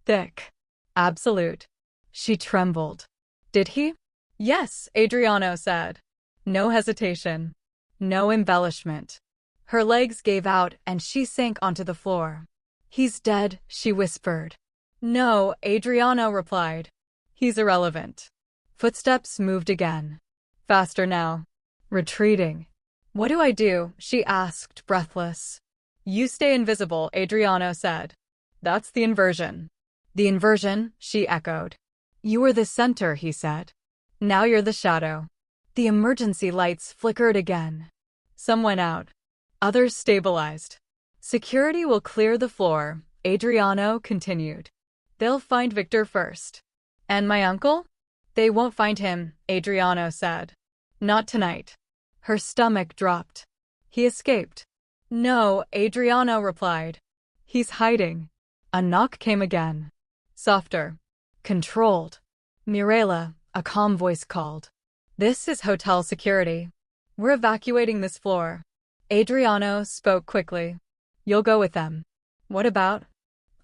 Speaker 1: Thick. Absolute. She trembled. Did he? Yes, Adriano said. No hesitation. No embellishment. Her legs gave out and she sank onto the floor. He's dead, she whispered. No, Adriano replied. He's irrelevant. Footsteps moved again. Faster now. Retreating. What do I do? She asked, breathless. You stay invisible, Adriano said. That's the inversion. The inversion, she echoed. You were the center, he said. Now you're the shadow. The emergency lights flickered again. Some went out. Others stabilized. Security will clear the floor, Adriano continued. They'll find Viktor first. And my uncle? They won't find him, Adriano said. Not tonight. Her stomach dropped. He escaped. No, Adriano replied. He's hiding. A knock came again. Softer. Controlled. Mirela, a calm voice called. This is hotel security. We're evacuating this floor. Adriano spoke quickly. You'll go with them. What about?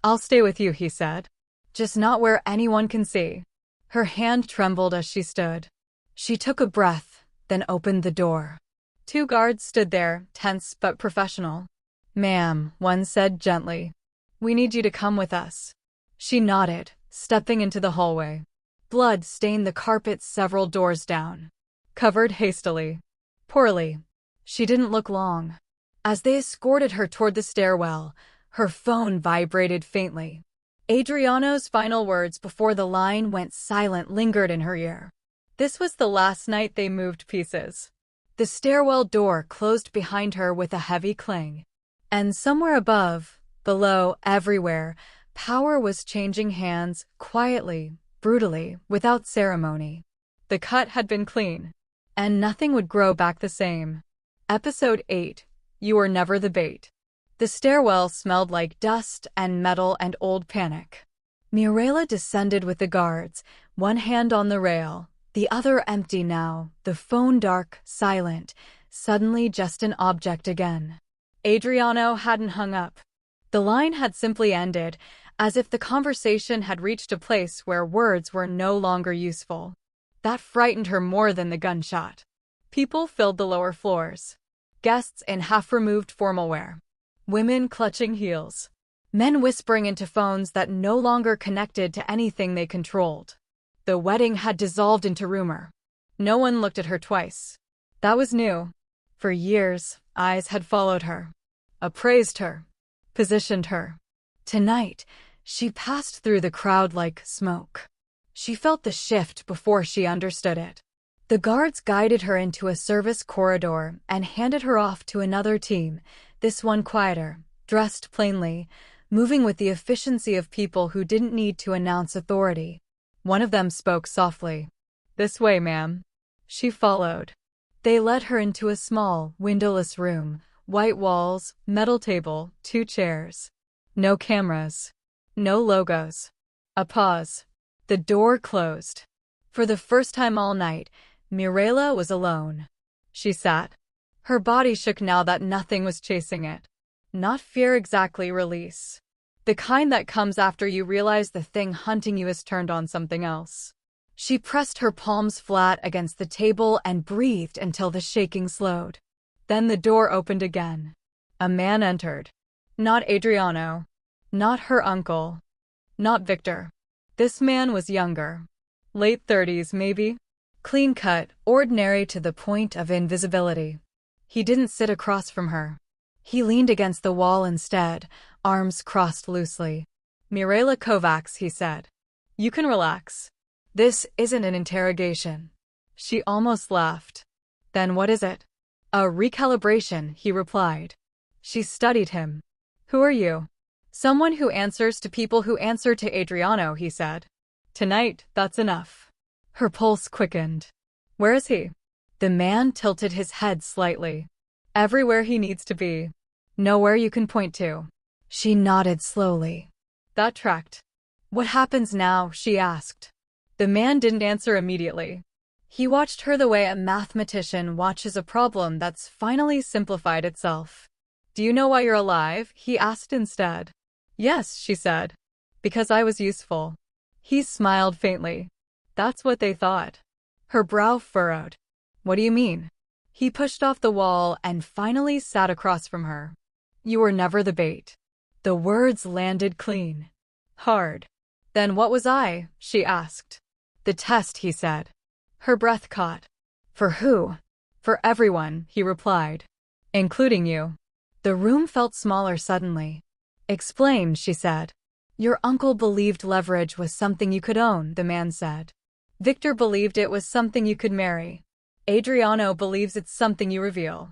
Speaker 1: I'll stay with you, he said. Just not where anyone can see. Her hand trembled as she stood. She took a breath, then opened the door. 2 guards stood there, tense but professional. Ma'am, one said gently. We need you to come with us. She nodded, stepping into the hallway. Blood stained the carpet several doors down. Covered hastily. Poorly. She didn't look long. As they escorted her toward the stairwell, her phone vibrated faintly. Adriano's final words before the line went silent lingered in her ear. This was the last night they moved pieces. The stairwell door closed behind her with a heavy clang. And somewhere above, below, everywhere, power was changing hands, quietly, brutally, without ceremony. The cut had been clean. And nothing would grow back the same. Episode 8. You Were Never the Bait. The stairwell smelled like dust and metal and old panic. Mirela descended with the guards, one hand on the rail, the other empty now, the phone dark, silent, suddenly just an object again. Adriano hadn't hung up. The line had simply ended, as if the conversation had reached a place where words were no longer useful. That frightened her more than the gunshot. People filled the lower floors. Guests in half-removed formal wear. Women clutching heels. Men whispering into phones that no longer connected to anything they controlled. The wedding had dissolved into rumor. No one looked at her twice. That was new. For years, eyes had followed her. Appraised her. Positioned her. Tonight, she passed through the crowd like smoke. She felt the shift before she understood it. The guards guided her into a service corridor and handed her off to another team, this one quieter, dressed plainly, moving with the efficiency of people who didn't need to announce authority. One of them spoke softly. This way, ma'am. She followed. They led her into a small, windowless room, White walls, metal table, 2 chairs. No cameras. No logos. A pause. The door closed. For the first time all night, Mirela was alone. She sat. Her body shook now that nothing was chasing it. Not fear exactly, release. The kind that comes after you realize the thing hunting you has turned on something else. She pressed her palms flat against the table and breathed until the shaking slowed. Then the door opened again. A man entered. Not Adriano. Not her uncle. Not Viktor. This man was younger. Late 30s, maybe. Clean-cut, ordinary to the point of invisibility. He didn't sit across from her. He leaned against the wall instead, arms crossed loosely. Mirela Kovacs, he said. You can relax. This isn't an interrogation. She almost laughed. Then what is it? A recalibration, he replied. She studied him. Who are you? Someone who answers to people who answer to Adriano, he said. Tonight, that's enough. Her pulse quickened. Where is he? The man tilted his head slightly. Everywhere he needs to be. Nowhere you can point to. She nodded slowly. That tracked. What happens now? She asked. The man didn't answer immediately. He watched her the way a mathematician watches a problem that's finally simplified itself. Do you know why you're alive? He asked instead. Yes, she said. Because I was useful. He smiled faintly. That's what they thought. Her brow furrowed. What do you mean? He pushed off the wall and finally sat across from her. You were never the bait. The words landed clean. Hard. Then what was I? She asked. The test, he said. Her breath caught. For who? For everyone, he replied. Including you. The room felt smaller suddenly. Explain, she said. Your uncle believed leverage was something you could own, the man said. Viktor believed it was something you could marry. Adriano believes it's something you reveal.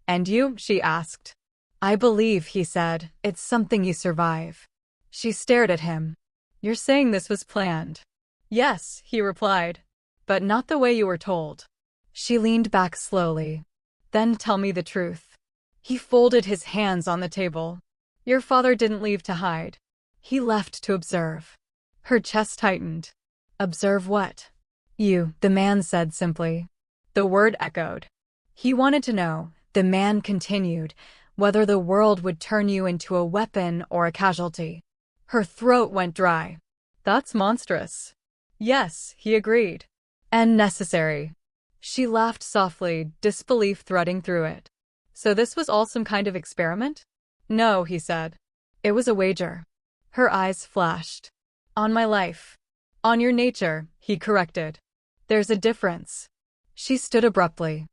Speaker 1: And you? She asked. I believe, he said, it's something you survive. She stared at him. You're saying this was planned? Yes, he replied. But not the way you were told. She leaned back slowly. Then tell me the truth. He folded his hands on the table. Your father didn't leave to hide. He left to observe. Her chest tightened. Observe what? You, the man said simply. The word echoed. He wanted to know, the man continued, whether the world would turn you into a weapon or a casualty. Her throat went dry. That's monstrous. Yes, he agreed. And necessary. She laughed softly, disbelief threading through it. So this was all some kind of experiment? No, he said. It was a wager. Her eyes flashed. On my life. On your nature, he corrected. There's a difference. She stood abruptly.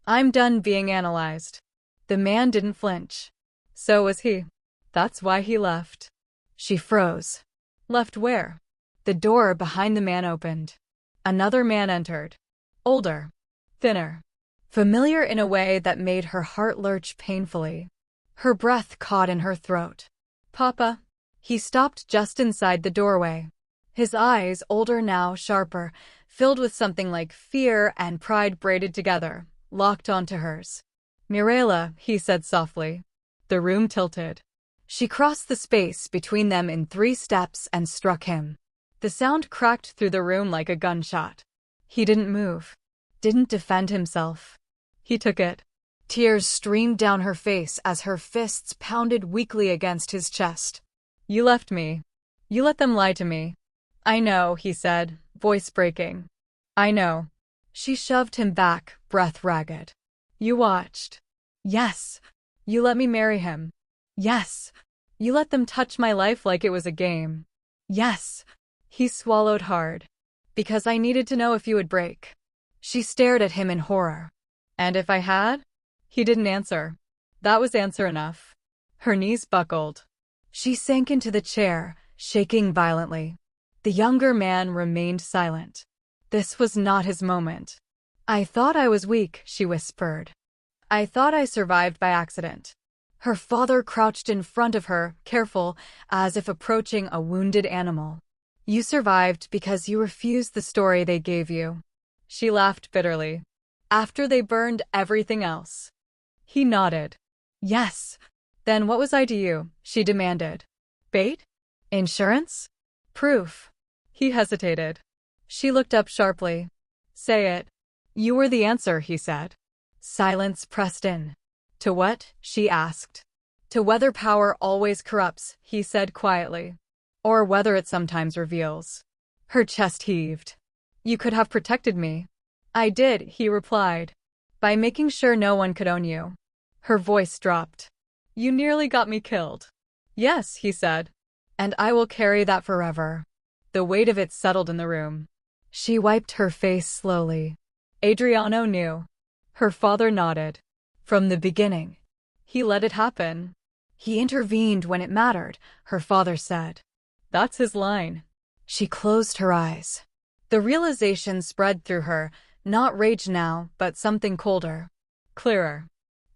Speaker 1: I'm done being analyzed. The man didn't flinch. So was he. That's why he left. She froze. Left where? The door behind the man opened. Another man entered. Older. Thinner. Familiar in a way that made her heart lurch painfully. Her breath caught in her throat. Papa. He stopped just inside the doorway. His eyes, older now, sharper, filled with something like fear and pride braided together, locked onto hers. Mirela, he said softly. The room tilted. She crossed the space between them in 3 steps and struck him. The sound cracked through the room like a gunshot. He didn't move. Didn't defend himself. He took it. Tears streamed down her face as her fists pounded weakly against his chest. You left me. You let them lie to me. I know, he said, voice breaking. I know. She shoved him back, breath ragged. You watched. Yes. You let me marry him. Yes. You let them touch my life like it was a game. Yes. He swallowed hard. Because I needed to know if you would break. She stared at him in horror. And if I had? He didn't answer. That was answer enough. Her knees buckled. She sank into the chair, shaking violently. The younger man remained silent. This was not his moment. I thought I was weak, she whispered. I thought I survived by accident. Her father crouched in front of her, careful, as if approaching a wounded animal. You survived because you refused the story they gave you. She laughed bitterly. After they burned everything else. He nodded. Yes. Then what was I to you? She demanded. Bait? Insurance? Proof. He hesitated. She looked up sharply. Say it. You were the answer, he said. Silence pressed in. To what? She asked. To whether power always corrupts, he said quietly. Or whether it sometimes reveals. Her chest heaved. You could have protected me. I did, he replied. By making sure no one could own you. Her voice dropped. You nearly got me killed. Yes, he said. And I will carry that forever. The weight of it settled in the room. She wiped her face slowly. Adriano knew. Her father nodded. From the beginning. He let it happen. He intervened when it mattered, her father said. That's his line. She closed her eyes. The realization spread through her, not rage now, but something colder. Clearer.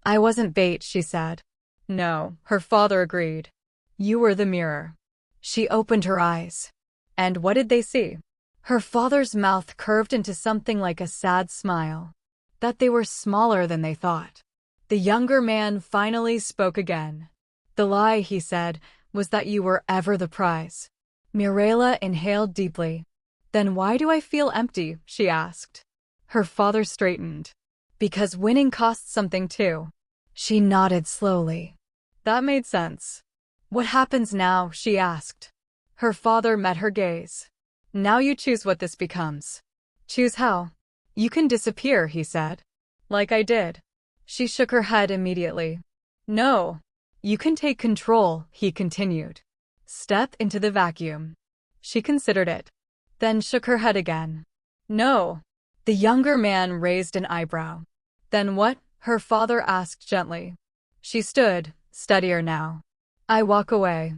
Speaker 1: I wasn't bait, she said. No, her father agreed. You were the mirror. She opened her eyes. And what did they see? Her father's mouth curved into something like a sad smile. That they were smaller than they thought. The younger man finally spoke again. The lie, he said, was that you were ever the prize. Mirela inhaled deeply. Then why do I feel empty? She asked. Her father straightened. Because winning costs something too. She nodded slowly. That made sense. What happens now? She asked. Her father met her gaze. Now you choose what this becomes. Choose how? You can disappear, he said. Like I did. She shook her head immediately. No. You can take control, he continued. Step into the vacuum. She considered it. Then shook her head again. No. The younger man raised an eyebrow. Then what? Her father asked gently. She stood, steadier now. I walk away.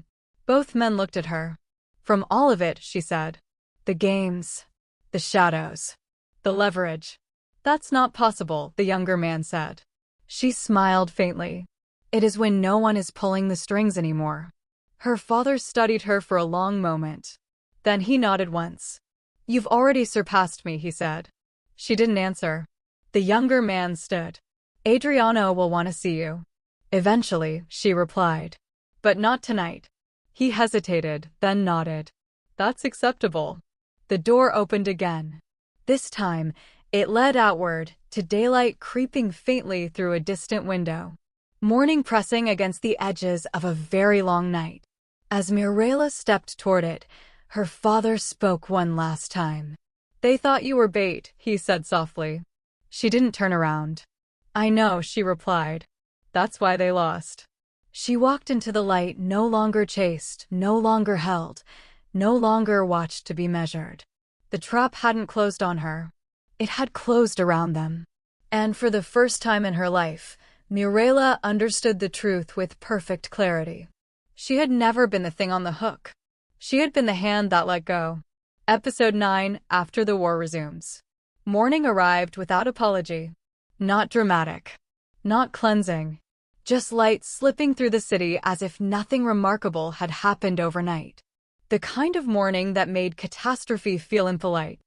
Speaker 1: Both men looked at her. From all of it, she said. The games. The shadows. The leverage. That's not possible, the younger man said. She smiled faintly. It is when no one is pulling the strings anymore. Her father studied her for a long moment. Then he nodded once. You've already surpassed me, he said. She didn't answer. The younger man stood. Adriano will want to see you. Eventually, she replied. But not tonight. He hesitated, then nodded. That's acceptable. The door opened again. This time, it led outward, to daylight creeping faintly through a distant window. Morning pressing against the edges of a very long night. As Mirela stepped toward it, her father spoke one last time. They thought you were bait, he said softly. She didn't turn around. I know, she replied. That's why they lost. She walked into the light, no longer chased, no longer held, no longer watched to be measured. The trap hadn't closed on her. It had closed around them. And for the first time in her life, Mirela understood the truth with perfect clarity. She had never been the thing on the hook. She had been the hand that let go. Episode 9, After the War Resumes. Morning arrived without apology. Not dramatic. Not cleansing. Just light slipping through the city as if nothing remarkable had happened overnight. The kind of morning that made catastrophe feel impolite.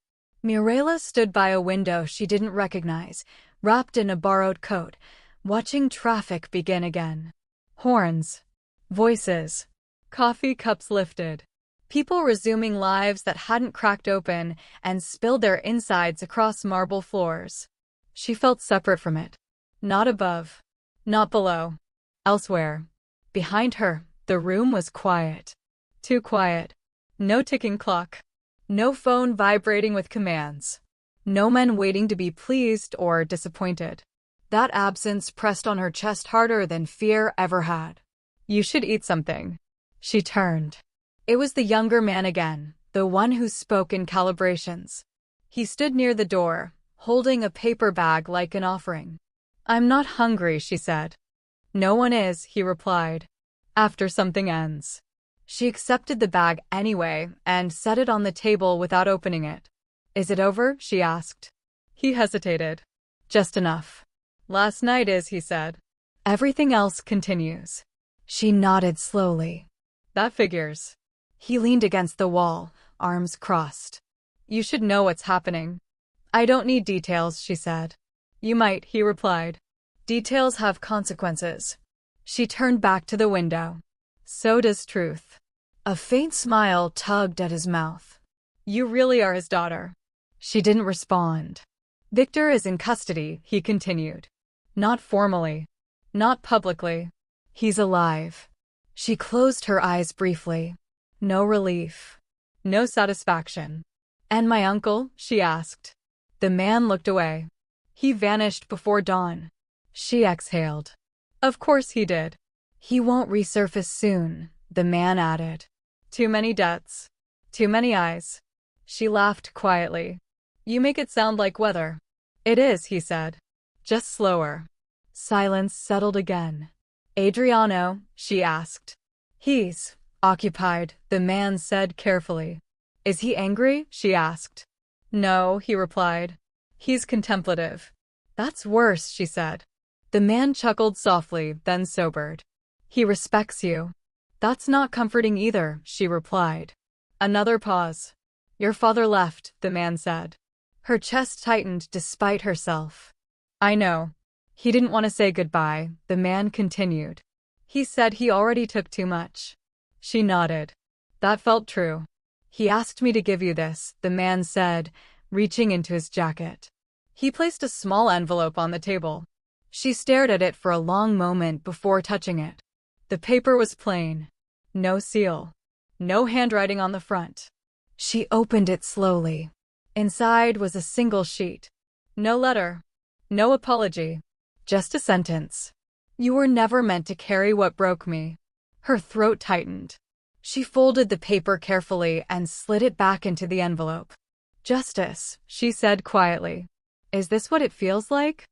Speaker 1: Mirela stood by a window she didn't recognize, wrapped in a borrowed coat, watching traffic begin again. Horns. Voices. Coffee cups lifted. People resuming lives that hadn't cracked open and spilled their insides across marble floors. She felt separate from it. Not above. Not below. Elsewhere. Behind her, the room was quiet. Too quiet. No ticking clock. No phone vibrating with commands. No men waiting to be pleased or disappointed. That absence pressed on her chest harder than fear ever had. You should eat something. She turned. It was the younger man again, the one who spoke in calibrations. He stood near the door, holding a paper bag like an offering. I'm not hungry, she said. No one is, he replied. After something ends. She accepted the bag anyway and set it on the table without opening it. Is it over? She asked. He hesitated. Just enough. Last night is, he said. Everything else continues. She nodded slowly. That figures. He leaned against the wall, arms crossed. You should know what's happening. I don't need details, she said. You might, he replied. Details have consequences. She turned back to the window. So does truth. A faint smile tugged at his mouth. You really are his daughter. She didn't respond. Viktor is in custody, he continued. Not formally. Not publicly. He's alive. She closed her eyes briefly. No relief. No satisfaction. And my uncle? She asked. The man looked away. He vanished before dawn. She exhaled. Of course he did. He won't resurface soon, the man added. Too many debts. Too many eyes. She laughed quietly. You make it sound like weather. It is, he said. Just slower. Silence settled again. Adriano, she asked. He's occupied, the man said carefully. Is he angry? She asked. No, he replied. He's contemplative. That's worse, she said. The man chuckled softly, then sobered. He respects you. That's not comforting either, she replied. Another pause. Your father left, the man said. Her chest tightened despite herself. I know. He didn't want to say goodbye, the man continued. He said he already took too much. She nodded. That felt true. He asked me to give you this, the man said, reaching into his jacket. He placed a small envelope on the table. She stared at it for a long moment before touching it. The paper was plain. No seal. No handwriting on the front. She opened it slowly. Inside was a single sheet. No letter. No apology. Just a sentence. You were never meant to carry what broke me. Her throat tightened. She folded the paper carefully and slid it back into the envelope. Justice, she said quietly. Is this what it feels like?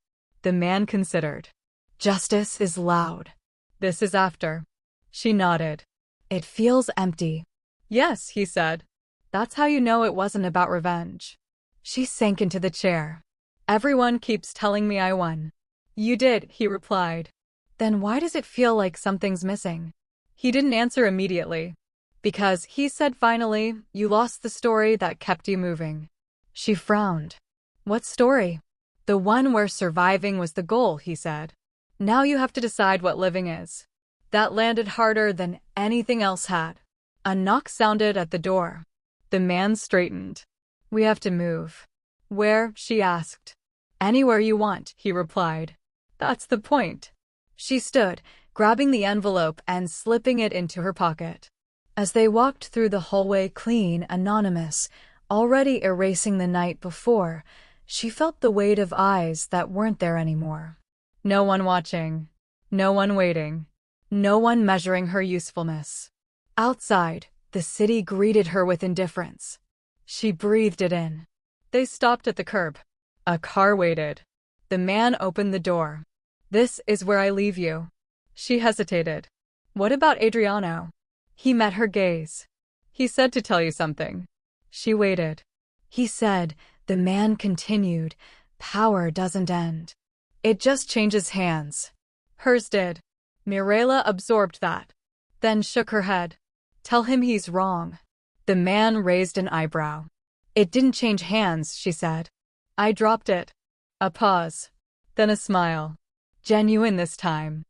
Speaker 1: The man considered. Justice is loud. This is after. She nodded. It feels empty. Yes, he said. That's how you know it wasn't about revenge. She sank into the chair. Everyone keeps telling me I won. You did, he replied. Then why does it feel like something's missing? He didn't answer immediately. Because, he said finally, you lost the story that kept you moving. She frowned. What story? The one where surviving was the goal, he said. Now you have to decide what living is. That landed harder than anything else had. A knock sounded at the door. The man straightened. We have to move. Where? She asked. Anywhere you want, he replied. That's the point. She stood, grabbing the envelope and slipping it into her pocket. As they walked through the hallway clean, anonymous, already erasing the night before, she felt the weight of eyes that weren't there anymore. No one watching. No one waiting. No one measuring her usefulness. Outside, the city greeted her with indifference. She breathed it in. They stopped at the curb. A car waited. The man opened the door. This is where I leave you. She hesitated. What about Adriano? He met her gaze. He said to tell you something. She waited. He said, the man continued, power doesn't end. It just changes hands. Hers did. Mirela absorbed that. Then shook her head. Tell him he's wrong. The man raised an eyebrow. It didn't change hands, she said. I dropped it. A pause. Then a smile. Genuine this time.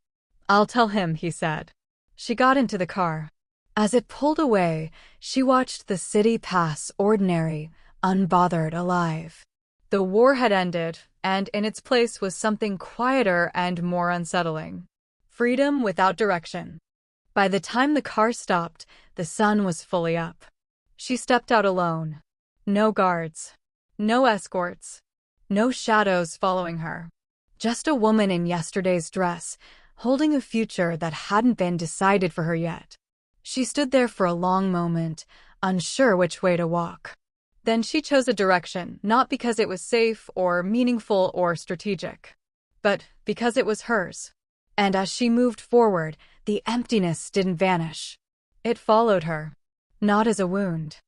Speaker 1: I'll tell him, he said. She got into the car. As it pulled away, she watched the city pass ordinary, unbothered, alive. The war had ended, and in its place was something quieter and more unsettling. Freedom without direction. By the time the car stopped, the sun was fully up. She stepped out alone. No guards. No escorts. No shadows following her. Just a woman in yesterday's dress, holding a future that hadn't been decided for her yet. She stood there for a long moment, unsure which way to walk. Then she chose a direction, not because it was safe or meaningful or strategic, but because it was hers. And as she moved forward, the emptiness didn't vanish. It followed her. Not as a wound,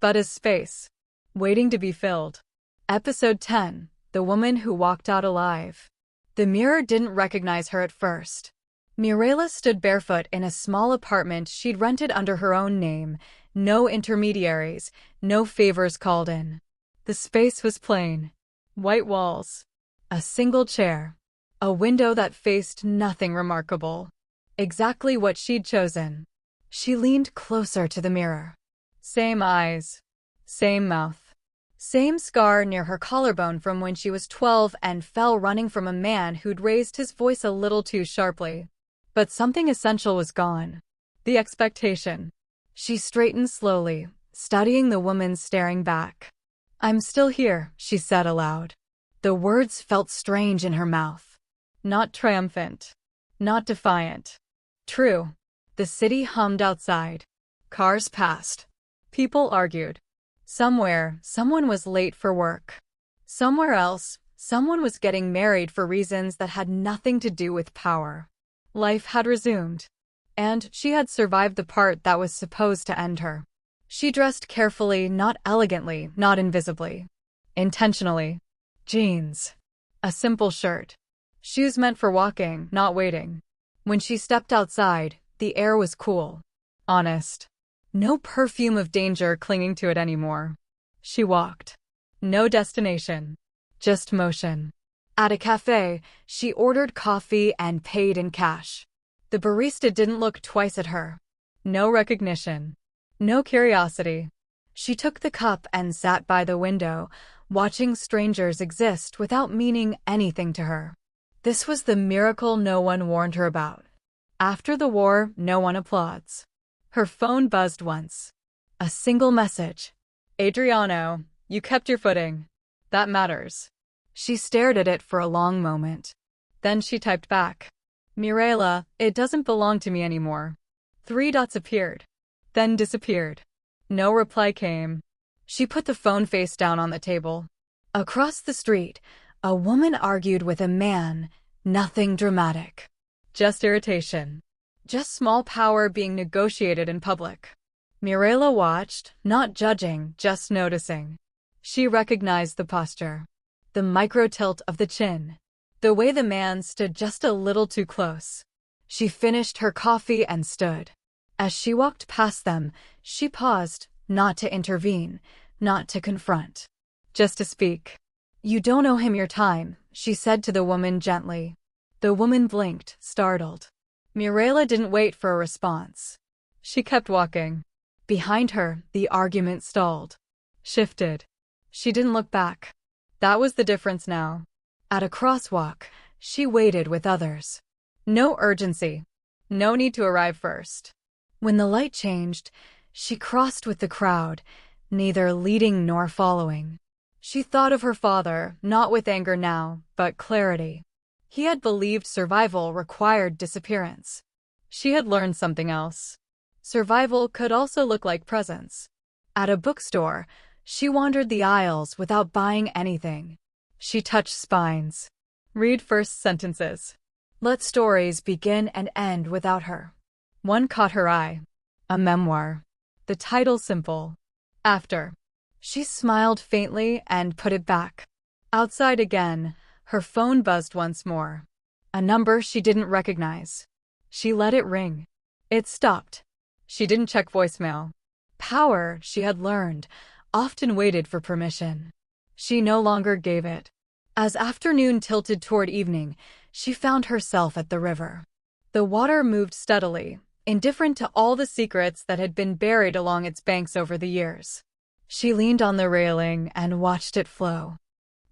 Speaker 1: but as space, waiting to be filled. Episode 10, The Woman Who Walked Out Alive. The mirror didn't recognize her at first. Mirela stood barefoot in a small apartment she'd rented under her own name. No intermediaries, no favors called in. The space was plain. White walls. A single chair. A window that faced nothing remarkable. Exactly what she'd chosen. She leaned closer to the mirror. Same eyes. Same mouth. Same scar near her collarbone from when she was 12 and fell running from a man who'd raised his voice a little too sharply. But something essential was gone. The expectation. She straightened slowly, studying the woman staring back. "I'm still here," she said aloud. The words felt strange in her mouth. Not triumphant. Not defiant. True. The city hummed outside. Cars passed. People argued. Somewhere, someone was late for work. Somewhere else, someone was getting married for reasons that had nothing to do with power. Life had resumed. And she had survived the part that was supposed to end her. She dressed carefully, not elegantly, not invisibly. Intentionally. Jeans. A simple shirt. Shoes meant for walking, not waiting. When she stepped outside, the air was cool. Honest. No perfume of danger clinging to it anymore. She walked. No destination. Just motion. At a cafe, she ordered coffee and paid in cash. The barista didn't look twice at her. No recognition. No curiosity. She took the cup and sat by the window, watching strangers exist without meaning anything to her. This was the miracle no one warned her about. After the war, no one applauds. Her phone buzzed once. A single message. "Adriano, you kept your footing. That matters." She stared at it for a long moment. Then she typed back. "Mirela, it doesn't belong to me anymore." 3 dots appeared. Then disappeared. No reply came. She put the phone face down on the table. Across the street, a woman argued with a man. Nothing dramatic. Just irritation. Just small power being negotiated in public. Mirela watched, not judging, just noticing. She recognized the posture. The micro-tilt of the chin. The way the man stood just a little too close. She finished her coffee and stood. As she walked past them, she paused, not to intervene, not to confront. Just to speak. "You don't owe him your time," she said to the woman gently. The woman blinked, startled. Mirela didn't wait for a response. She kept walking. Behind her, the argument stalled. Shifted. She didn't look back. That was the difference now. At a crosswalk, she waited with others. No urgency. No need to arrive first. When the light changed, she crossed with the crowd, neither leading nor following. She thought of her father, not with anger now, but clarity. He had believed survival required disappearance. She had learned something else. Survival could also look like presence. At a bookstore, she wandered the aisles without buying anything. She touched spines. Read first sentences. Let stories begin and end without her. One caught her eye. A memoir. The title simple. After. She smiled faintly and put it back. Outside again, her phone buzzed once more. A number she didn't recognize. She let it ring. It stopped. She didn't check voicemail. Power, she had learned, often waited for permission. She no longer gave it. As afternoon tilted toward evening, she found herself at the river. The water moved steadily, indifferent to all the secrets that had been buried along its banks over the years. She leaned on the railing and watched it flow.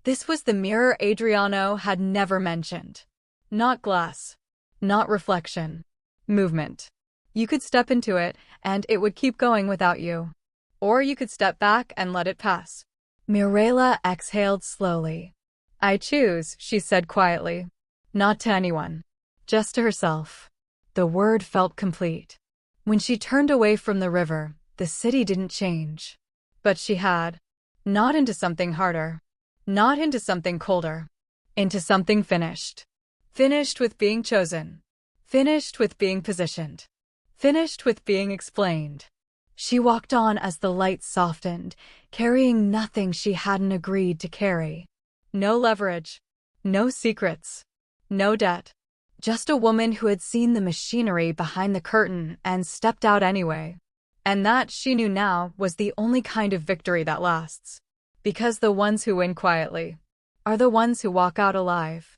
Speaker 1: This was the mirror Adriano had never mentioned. Not glass. Not reflection. Movement. You could step into it, and it would keep going without you. Or you could step back and let it pass. Mirela exhaled slowly. "I choose," she said quietly. Not to anyone. Just to herself. The word felt complete. When she turned away from the river, the city didn't change. But she had. Not into something harder. Not into something colder. Into something finished. Finished with being chosen. Finished with being positioned. Finished with being explained. She walked on as the light softened, carrying nothing she hadn't agreed to carry. No leverage. No secrets. No debt. Just a woman who had seen the machinery behind the curtain and stepped out anyway. And that, she knew now, was the only kind of victory that lasts. Because the ones who win quietly are the ones who walk out alive.